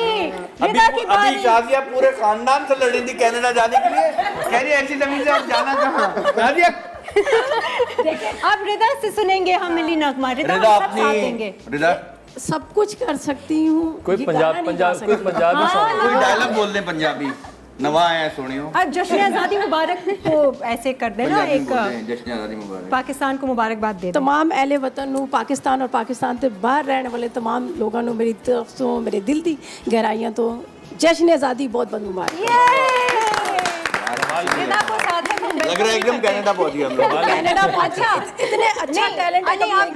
[SPEAKER 3] रिदा की
[SPEAKER 8] अभी
[SPEAKER 3] बारी।
[SPEAKER 8] शाजिया पूरे खानदान से लड़ी थी कनाडा जाने के लिए, कह रही ऐसी जमीन से आप जाना कहाँ? शाजिया
[SPEAKER 3] अब रिदा से सुनेंगे हम मिली नगमा। रिदा
[SPEAKER 8] रिदा
[SPEAKER 3] हम सब साथ
[SPEAKER 8] अपनी
[SPEAKER 3] देंगे।
[SPEAKER 8] रिदा
[SPEAKER 11] सब कुछ कर सकती हूँ।
[SPEAKER 5] कोई पंजाबी सॉन्ग
[SPEAKER 8] कोई डायलॉग बोल दे पंजाबी, नवा आया सुनी हो।
[SPEAKER 3] अब जश्न आज़ादी मुबारक को ऐसे कर देना,
[SPEAKER 8] पंजाबी
[SPEAKER 3] एक
[SPEAKER 8] बोलते हैं, जश्न आज़ादी मुबारक।
[SPEAKER 3] पाकिस्तान को मुबारकबाद दे दो।
[SPEAKER 14] तमाम अहले वतन नू, पाकिस्तान और पाकिस्तान से बाहर रहने वाले तमाम लोगों नू मेरी तरफ से, मेरे दिल दी गहराइयां तो जश्न आज़ादी बहुत बहुत मुबारक।
[SPEAKER 3] रिदा को साथ में
[SPEAKER 8] लग रहा है एकदम कनाडा पहुंच गए हम लोग।
[SPEAKER 3] कनाडा पहुंचा।
[SPEAKER 14] इतने अच्छा टैलेंट है,
[SPEAKER 3] नहीं, अब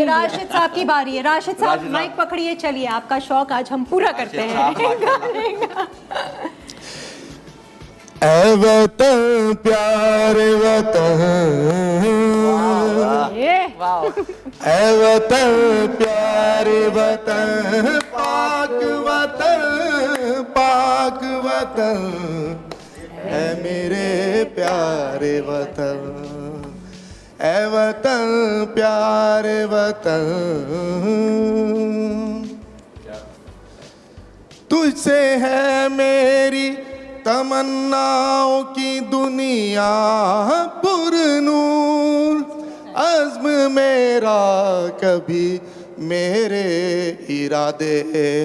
[SPEAKER 3] राशिद साहब की बारी है। राशिद साहब माइक पकड़िए, चलिए आपका शौक आज हम पूरा करते हैं।
[SPEAKER 10] ऐ वतन प्यारे वतन, ऐ वतन प्यारे वतन, पाक वतन, पाक वतन, ऐ मेरे प्यारे वतन, ऐ वतन प्यारे वतन, तुझसे है मेरी तमन्नाओं की दुनिया पुरनूर, अज़्म मेरा कभी मेरे इरादे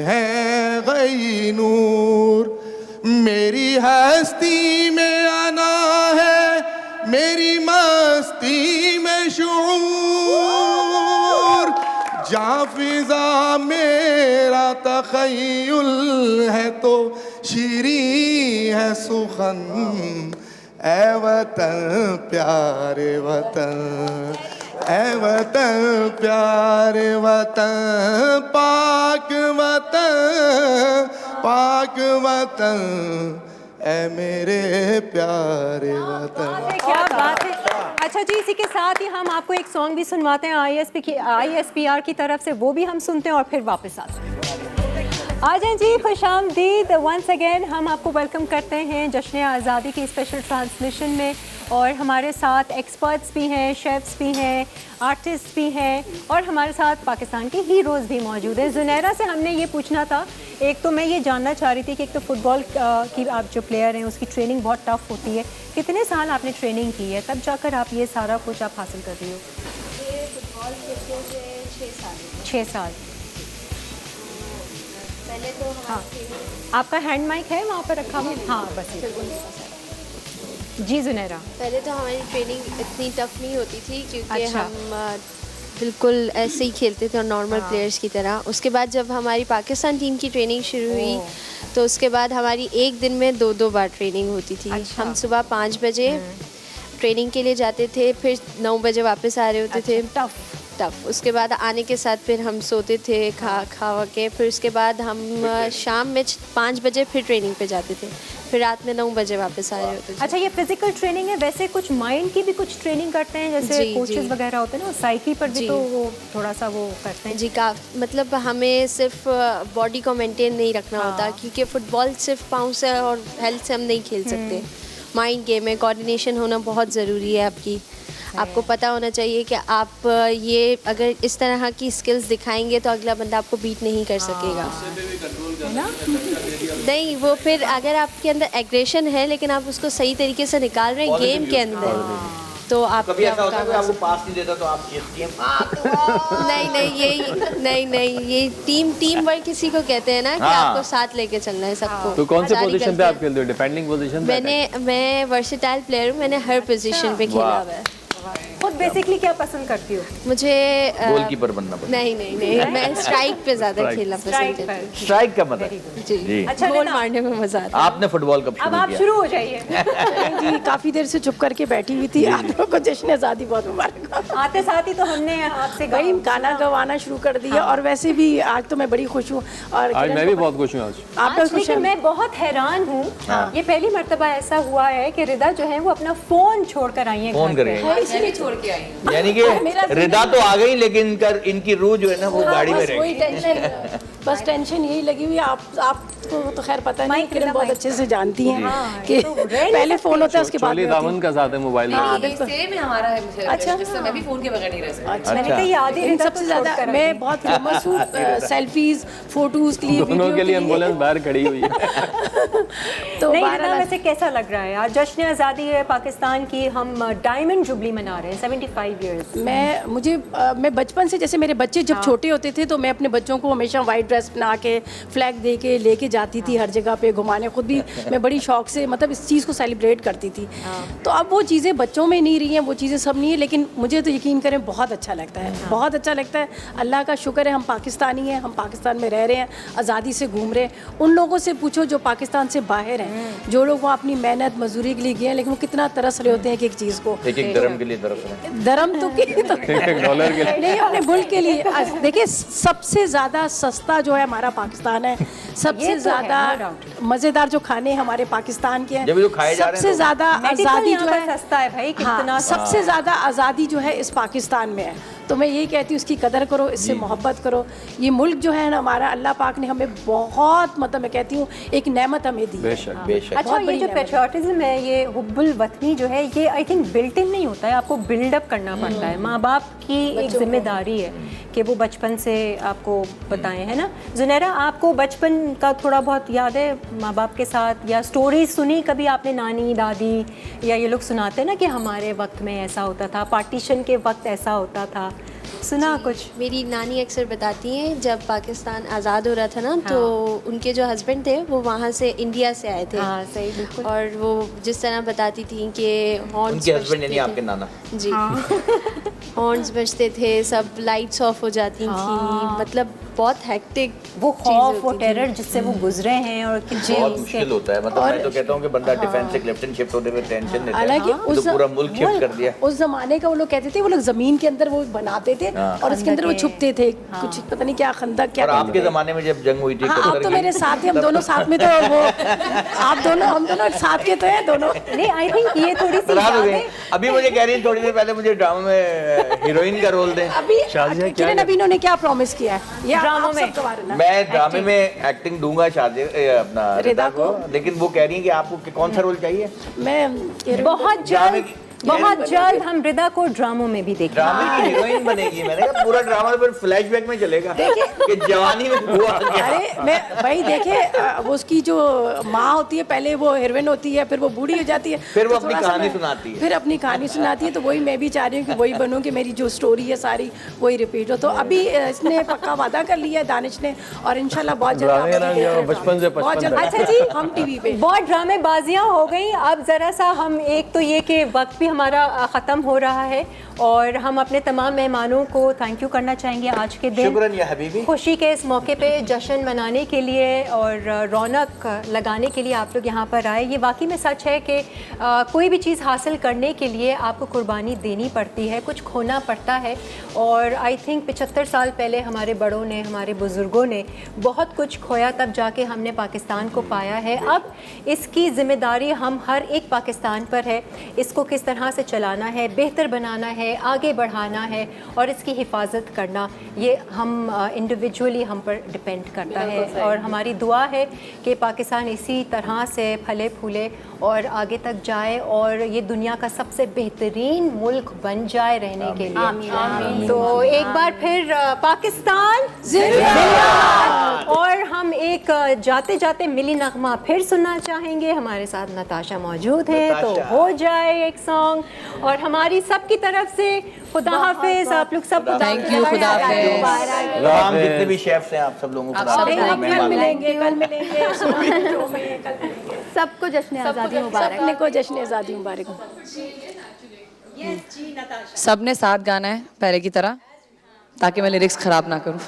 [SPEAKER 10] हैं गैनूर, मेरी हस्ती में आना है, मेरी मस्ती में शऊर, जहाँ फिजा मेरा तख़य्युल है तो शीरी है सुखन, ऐ वतन प्यारे वतन, ऐ वतन प्यारे वतन, पाक वतन, पाक वतन, ऐ मेरे प्यारे वतन।
[SPEAKER 3] क्या बात है। अच्छा जी, इसी के साथ ही हम आपको एक सॉन्ग भी सुनवाते हैं ISPR की तरफ से, वो भी हम सुनते हैं और फिर वापस आते हैं। आ जाएं जी, खुशामदीद वंस अगेन। हम आपको वेलकम करते हैं जश्न आज़ादी की स्पेशल ट्रांसमिशन में, और हमारे साथ एक्सपर्ट्स भी हैं, शेफ्स भी हैं, आर्टिस्ट भी हैं और हमारे साथ पाकिस्तान के हीरोज़ भी मौजूद हैं। जुनैरा से हमने ये पूछना था, एक तो मैं ये जानना चाह रही थी कि एक तो फुटबॉल की आप जो प्लेयर हैं उसकी ट्रेनिंग बहुत टफ होती है, कितने साल आपने ट्रेनिंग की है तब जाकर आप ये सारा कुछ आप हासिल कर रही हो?
[SPEAKER 12] फुटबॉल खेलते हुए 6 साल।
[SPEAKER 3] 6 साल।
[SPEAKER 12] पहले तो
[SPEAKER 3] हाँ, आपका हैंड माइक है वहाँ पर रखा हुआ? हाँ बस जी जुनैरा।
[SPEAKER 12] पहले तो हमारी ट्रेनिंग इतनी टफ नहीं होती थी क्योंकि
[SPEAKER 3] अच्छा।
[SPEAKER 12] हम बिल्कुल ऐसे ही खेलते थे नॉर्मल प्लेयर्स की तरह। उसके बाद जब हमारी पाकिस्तान टीम की ट्रेनिंग शुरू हुई तो उसके बाद हमारी एक दिन में 2-2 बार ट्रेनिंग होती थी।
[SPEAKER 3] अच्छा।
[SPEAKER 12] हम सुबह 5 बजे ट्रेनिंग के लिए जाते थे, फिर 9 बजे वापस आ रहे होते थे। टफ। उसके बाद आने के साथ फिर हम सोते थे खा के, फिर उसके बाद हम शाम में 5 बजे फिर ट्रेनिंग पे जाते थे, फिर रात में 9 बजे वापस आ रहे होते थे।
[SPEAKER 3] अच्छा, ये फिजिकल ट्रेनिंग है, वैसे कुछ माइंड की भी कुछ ट्रेनिंग करते हैं जैसे कोचेस वगैरह होते हैं ना, साइकी पर भी तो वो थोड़ा सा वो करते हैं?
[SPEAKER 12] जी मतलब हमें सिर्फ बॉडी को मेंटेन नहीं रखना होता क्योंकि फुटबॉल सिर्फ पाँव से और हेल्थ से हम नहीं खेल सकते। माइंड गेम है, कोऑर्डिनेशन होना बहुत ज़रूरी है आपकी। आपको पता होना चाहिए कि आप ये अगर इस तरह की स्किल्स दिखाएंगे तो अगला बंदा आपको बीट नहीं कर सकेगा। नहीं, वो फिर अगर आपके अंदर एग्रेशन है लेकिन आप उसको सही तरीके से निकाल रहे हैं गेम के अंदर तो आप
[SPEAKER 8] कभी ऐसा होता है कि आपको पास नहीं देता तो आप चीखती हैं?
[SPEAKER 12] नहीं, ये टीम वर्क किसी को कहते हैं ना कि आपको साथ लेके चलना है सबको।
[SPEAKER 5] तो कौन से पोजीशन पे आप खेलते हो? Defending position?
[SPEAKER 12] मैं वर्सेटाइल प्लेयर हूँ, मैंने हर पोजीशन पे खेला हुआ है।
[SPEAKER 3] खुद बेसिकली क्या पसंद करती हो?
[SPEAKER 12] मुझे
[SPEAKER 8] गोलकीपर बनना पसंद।
[SPEAKER 12] नहीं, मैं स्ट्राइक पे ज्यादा खेलना पसंद करती हूँ।
[SPEAKER 8] स्ट्राइक का मतलब
[SPEAKER 12] जी।
[SPEAKER 3] अच्छा,
[SPEAKER 12] गोल मारने में मजा आता है।
[SPEAKER 8] आपने फुटबॉल कब शुरू
[SPEAKER 3] अब आप
[SPEAKER 8] किया?
[SPEAKER 3] शुरू हो जाइए।
[SPEAKER 14] जी, काफ़ी देर से चुप करके बैठी हुई थी। आप लोगों को जश्न आज़ादी बहुत मुबारक।
[SPEAKER 3] आते साथ ही तो हमने आपसे
[SPEAKER 14] भाई गाना गवाना शुरू कर दिया और वैसे भी आज तो मैं बड़ी खुश हूँ और
[SPEAKER 5] आज मैं भी बहुत खुश हूँ।
[SPEAKER 14] आप लोग खुश
[SPEAKER 3] लेकिन
[SPEAKER 14] हैं?
[SPEAKER 3] मैं बहुत हैरान हूँ, ये पहली मर्तबा ऐसा हुआ है कि रिदा जो है वो अपना फोन छोड़कर आई है
[SPEAKER 8] फोन
[SPEAKER 3] घर पे।
[SPEAKER 8] करेंगे
[SPEAKER 13] इसलिए छोड़ के आई हूँ।
[SPEAKER 8] यानी कि रिदा तो आ गई लेकिन इनकी रूह जो है ना वो गाड़ी में
[SPEAKER 14] बस
[SPEAKER 8] रह
[SPEAKER 14] वही
[SPEAKER 8] गई।
[SPEAKER 14] टेंशन, बस टेंशन यही लगी हुई है। आपको तो खैर पता नहीं, किरण बहुत अच्छे से जानती हैं कि पहले फोन होता है उसके बाद
[SPEAKER 5] चोली दामन का साथ है मोबाइल में।
[SPEAKER 13] सेम है हमारा है मुझे।
[SPEAKER 14] अच्छा।
[SPEAKER 13] जिससे मैं भी फोन के बगैर नहीं रह सकती।
[SPEAKER 14] अच्छा,
[SPEAKER 3] मैंने कहा याद ही
[SPEAKER 14] इन
[SPEAKER 3] रिदा
[SPEAKER 14] सबसे ज़्यादा मैं बहुत फेमस हूँ सेल्फीज फोटोज के लिए,
[SPEAKER 5] दोनों
[SPEAKER 14] वीडियो
[SPEAKER 5] के लिए एम्बुलेंस बाहर खड़ी हुई है।
[SPEAKER 14] तो
[SPEAKER 3] नहीं,
[SPEAKER 14] बहरहाल
[SPEAKER 3] रिदा वैसे कैसा लग रहा है? आज जश्न आज़ादी है पाकिस्तान की, हम डायमंड जुबली मना रहे हैं, 75 इयर्स।
[SPEAKER 14] मैं बचपन से, जैसे मेरे बच्चे जब छोटे होते थे तो मैं अपने बच्चों को हमेशा वाइट ड्रेस बना के फ्लैग दे के लेके जाती थी हर जगह पे घुमाने। खुद भी मैं बड़ी शौक से मतलब इस चीज़ को सेलिब्रेट करती थी। तो अब वो चीज़ें बच्चों में नहीं रही हैं, वो चीज़ें सब नहीं है, लेकिन मुझे तो यकीन करें बहुत अच्छा लगता है, बहुत अच्छा लगता है। अल्लाह का शुक्र है हम पाकिस्तानी हैं, हम पाकिस्तान में रह रहे हैं, आज़ादी से घूम रहे हैं। उन लोगों से पूछो जो पाकिस्तान से बाहर हैं, जो लोग वहाँ अपनी मेहनत मजदूरी के लिए गए हैं, लेकिन वो कितना तरस रहे होते हैं एक चीज़ को।
[SPEAKER 8] एक दरम के लिए तरस रहे हैं।
[SPEAKER 14] दरम तो
[SPEAKER 5] डॉलर के लिए
[SPEAKER 14] नहीं, अपने मुल्क के लिए। देखिए, सबसे ज़्यादा सस्ता जो है हमारा पाकिस्तान है, सबसे ज़्यादा मज़ेदार जो खाने हमारे पाकिस्तान के हैं,
[SPEAKER 8] जब जो खाए जा रहे हैं
[SPEAKER 14] सबसे
[SPEAKER 8] तो
[SPEAKER 14] ज़्यादा आज़ादी जो है
[SPEAKER 3] सस्ता है भाई, कितना
[SPEAKER 14] सबसे ज़्यादा आज़ादी जो है इस पाकिस्तान में है। तो मैं यही कहती हूँ उसकी कदर करो, इससे मोहब्बत करो। ये मुल्क जो है ना हमारा, अल्लाह पाक ने हमें बहुत, मतलब मैं कहती हूँ एक नेमत हमें दी है।
[SPEAKER 5] बेशक बेशक।
[SPEAKER 3] अच्छा, ये जो पेट्रियाटिज्म है, ये हुब्बुल वतनी जो है, ये आई थिंक बिल्ट इन नहीं होता है, आपको बिल्डअप करना पड़ता है। माँ बाप की एक जिम्मेदारी है कि वो बचपन से आपको बताएं, है ना? जुनैरा, आपको बचपन का थोड़ा बहुत याद है माँ बाप के साथ, या स्टोरीज सुनी कभी आपने? नानी दादी या ये लोग सुनाते हैं ना कि हमारे वक्त में ऐसा होता था, पार्टीशन के वक्त ऐसा होता था, सुना कुछ?
[SPEAKER 12] मेरी नानी अक्सर बताती हैं जब पाकिस्तान आज़ाद हो रहा था ना, तो उनके जो हस्बैंड थे वो वहाँ से इंडिया से आए थे।
[SPEAKER 3] हाँ, सही, बिल्कुल।
[SPEAKER 12] और वो जिस तरह बताती थी कि हॉर्न्स
[SPEAKER 8] उनके हस्बैंड यानी आपके नाना
[SPEAKER 12] जी हॉर्न्स बजते थे, सब लाइट्स ऑफ हो जाती थी, मतलब बहुत हेक्टिक
[SPEAKER 3] वो खौफ, वो टेरर जिससे वो गुजरे हैं और
[SPEAKER 8] बहुत मुश्किल होता है। मतलब मैं तो कहता हूँ कि बंदा डिफेंस से लेफ्टिनेंट शिफ्ट होने में टेंशन लेता है।
[SPEAKER 14] हालांकि
[SPEAKER 8] तो पूरा मुल्क शिफ्ट कर दिया।
[SPEAKER 14] उस जमाने का वो लोग कहते थे, वो लोग जमीन के अंदर वो बनाते थे और इसके अंदर वो छुपते थे, कुछ पता नहीं क्या खंदक क्या।
[SPEAKER 8] और आपके जमाने में जब जंग हुई थी,
[SPEAKER 14] आप तो मेरे साथ ही, हम दोनों साथ में, तो वो आप दोनों, हम दोनों साथ के तो हैं दोनों।
[SPEAKER 3] नहीं, आई थिंक ये थोड़ी सी
[SPEAKER 8] रात हो गई। अभी मुझे कह रही है थोड़ी देर पहले मुझे ड्रामा में हीरोइन का रोल दें।
[SPEAKER 14] अभी किरण अभी इन्होंने क्या प्रॉमिस किया है ये
[SPEAKER 3] ड्रामा में?
[SPEAKER 8] मैं ड्रामे में एक्टिंग दूंगा अपना रिदा को, लेकिन वो कह रही है कि आपको कौन सा रोल चाहिए?
[SPEAKER 14] मैं
[SPEAKER 3] बहुत
[SPEAKER 8] ड्रामे
[SPEAKER 3] बहुत जल्द हम मृदा को ड्रामों में भी देखेंगे।
[SPEAKER 8] ड्रामे की हीरोइन बनेगी। मैंने कहा पूरा ड्रामा फिर फ्लैशबैक में चलेगा कि जवानी में हुआ क्या।
[SPEAKER 14] अरे मैं भाई देखे वो उसकी जो माँ होती है, पहले वो हीरोइन होती है, फिर वो बूढ़ी हो जाती है,
[SPEAKER 8] फिर वो
[SPEAKER 14] तो
[SPEAKER 8] अपनी
[SPEAKER 14] थोड़ा सा
[SPEAKER 8] कहानी
[SPEAKER 14] मैं-
[SPEAKER 8] सुनाती है।
[SPEAKER 14] फिर अपनी कहानी सुनाती है। तो वही मैं भी चाह रही हूँ कि वही बनूँ कि मेरी जो स्टोरी है सारी वही रिपीट हो। तो अभी इसने पक्का वादा कर लिया है दानिश ने, और इंशाल्लाह बहुत जल्द
[SPEAKER 5] ड्रामे का नाम
[SPEAKER 14] आप
[SPEAKER 5] क्या होगा?
[SPEAKER 14] देखेंगे।
[SPEAKER 5] बचपन से
[SPEAKER 14] बहुत
[SPEAKER 5] 55
[SPEAKER 14] जल्द
[SPEAKER 5] तक।
[SPEAKER 3] अच्छा जी,
[SPEAKER 14] हम टीवी पे
[SPEAKER 3] बहुत ड्रामेबाजियाँ हो गई। अब ज़रा सा हम एक तो ये कि वक्त भी हमारा ख़त्म हो रहा है, और हम अपने तमाम मेहमानों को थैंक यू करना चाहेंगे आज के दिन,
[SPEAKER 8] शुक्रिया या हबीबी।
[SPEAKER 3] खुशी के इस मौके पे जश्न मनाने के लिए और रौनक लगाने के लिए आप लोग यहाँ पर आए। ये वाकई में सच है कि कोई भी चीज़ हासिल करने के लिए आपको कुर्बानी देनी पड़ती है, कुछ खोना पड़ता है। और आई थिंक 75 साल पहले हमारे बड़ों ने, हमारे बुज़ुर्गों ने बहुत कुछ खोया, तब जाके हमने पाकिस्तान को पाया है। अब इसकी ज़िम्मेदारी हम हर एक पाकिस्तान पर है। इसको किस तरह से चलाना है, बेहतर बनाना है, आगे बढ़ाना है और इसकी हिफाजत करना, ये हम इंडिविजुअली हम पर डिपेंड करता है। और हमारी दुआ है कि पाकिस्तान इसी तरह से फले फूले और आगे तक जाए और ये दुनिया का सबसे बेहतरीन मुल्क बन जाए रहने के लिए।
[SPEAKER 11] आमीन।
[SPEAKER 3] तो एक बार फिर पाकिस्तान जिंदाबाद। और हम एक जाते जाते मिली नगमा फिर सुनना चाहेंगे। हमारे साथ नताशा मौजूद है, तो हो जाए एक सॉन्ग। और हमारी सबकी तरफ से खुदा हाफिज। आप लोग सब
[SPEAKER 13] Thank you, खुदा हाफिज।
[SPEAKER 8] तमाम जितने भी शेफ्स हैं आप सब लोगों को खुदा हाफिज।
[SPEAKER 14] कल मिलेंगे, कल मिलेंगे, शो में कल मिलेंगे।
[SPEAKER 11] सबको जश्न आज़ादी मुबारक।
[SPEAKER 14] सबने को जश्न आज़ादी मुबारक।
[SPEAKER 13] सबने साथ गाना है पहले की तरह, ताकि मैं लिरिक्स खराब ना करूं।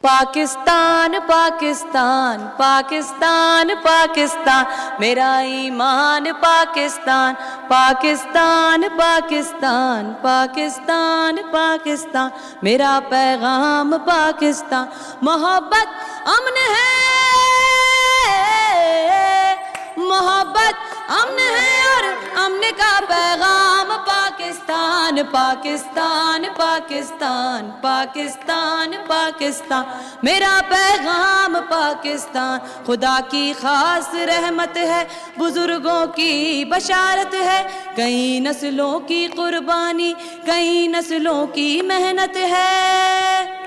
[SPEAKER 13] पाकिस्तान पाकिस्तान पाकिस्तान पाकिस्तान, मेरा ईमान पाकिस्तान पाकिस्तान पाकिस्तान पाकिस्तान पाकिस्तान, मेरा पैगाम पाकिस्तान। मोहब्बत अमन है, मोहब्बत अमन है और अमन का पैगाम पाकिस्तान पाकिस्तान पाकिस्तान पाकिस्तान पाकिस्तान, मेरा पैगाम पाकिस्तान। खुदा की खास रहमत है, बुजुर्गों की बशारत है, कई नस्लों की कुर्बानी, कई नस्लों की मेहनत है।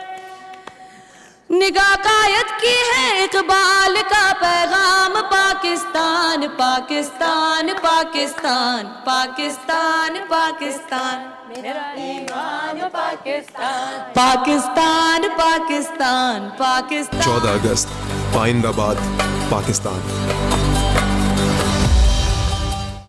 [SPEAKER 13] निगाह कायद की है इकबाल का पैगाम पाकिस्तान पाकिस्तान पाकिस्तान पाकिस्तान पाकिस्तान, मेरा ईमान पाकिस्तान पाकिस्तान पाकिस्तान पाकिस्तान।
[SPEAKER 1] 14 अगस्त, पाइंदाबाद, पाकिस्तान।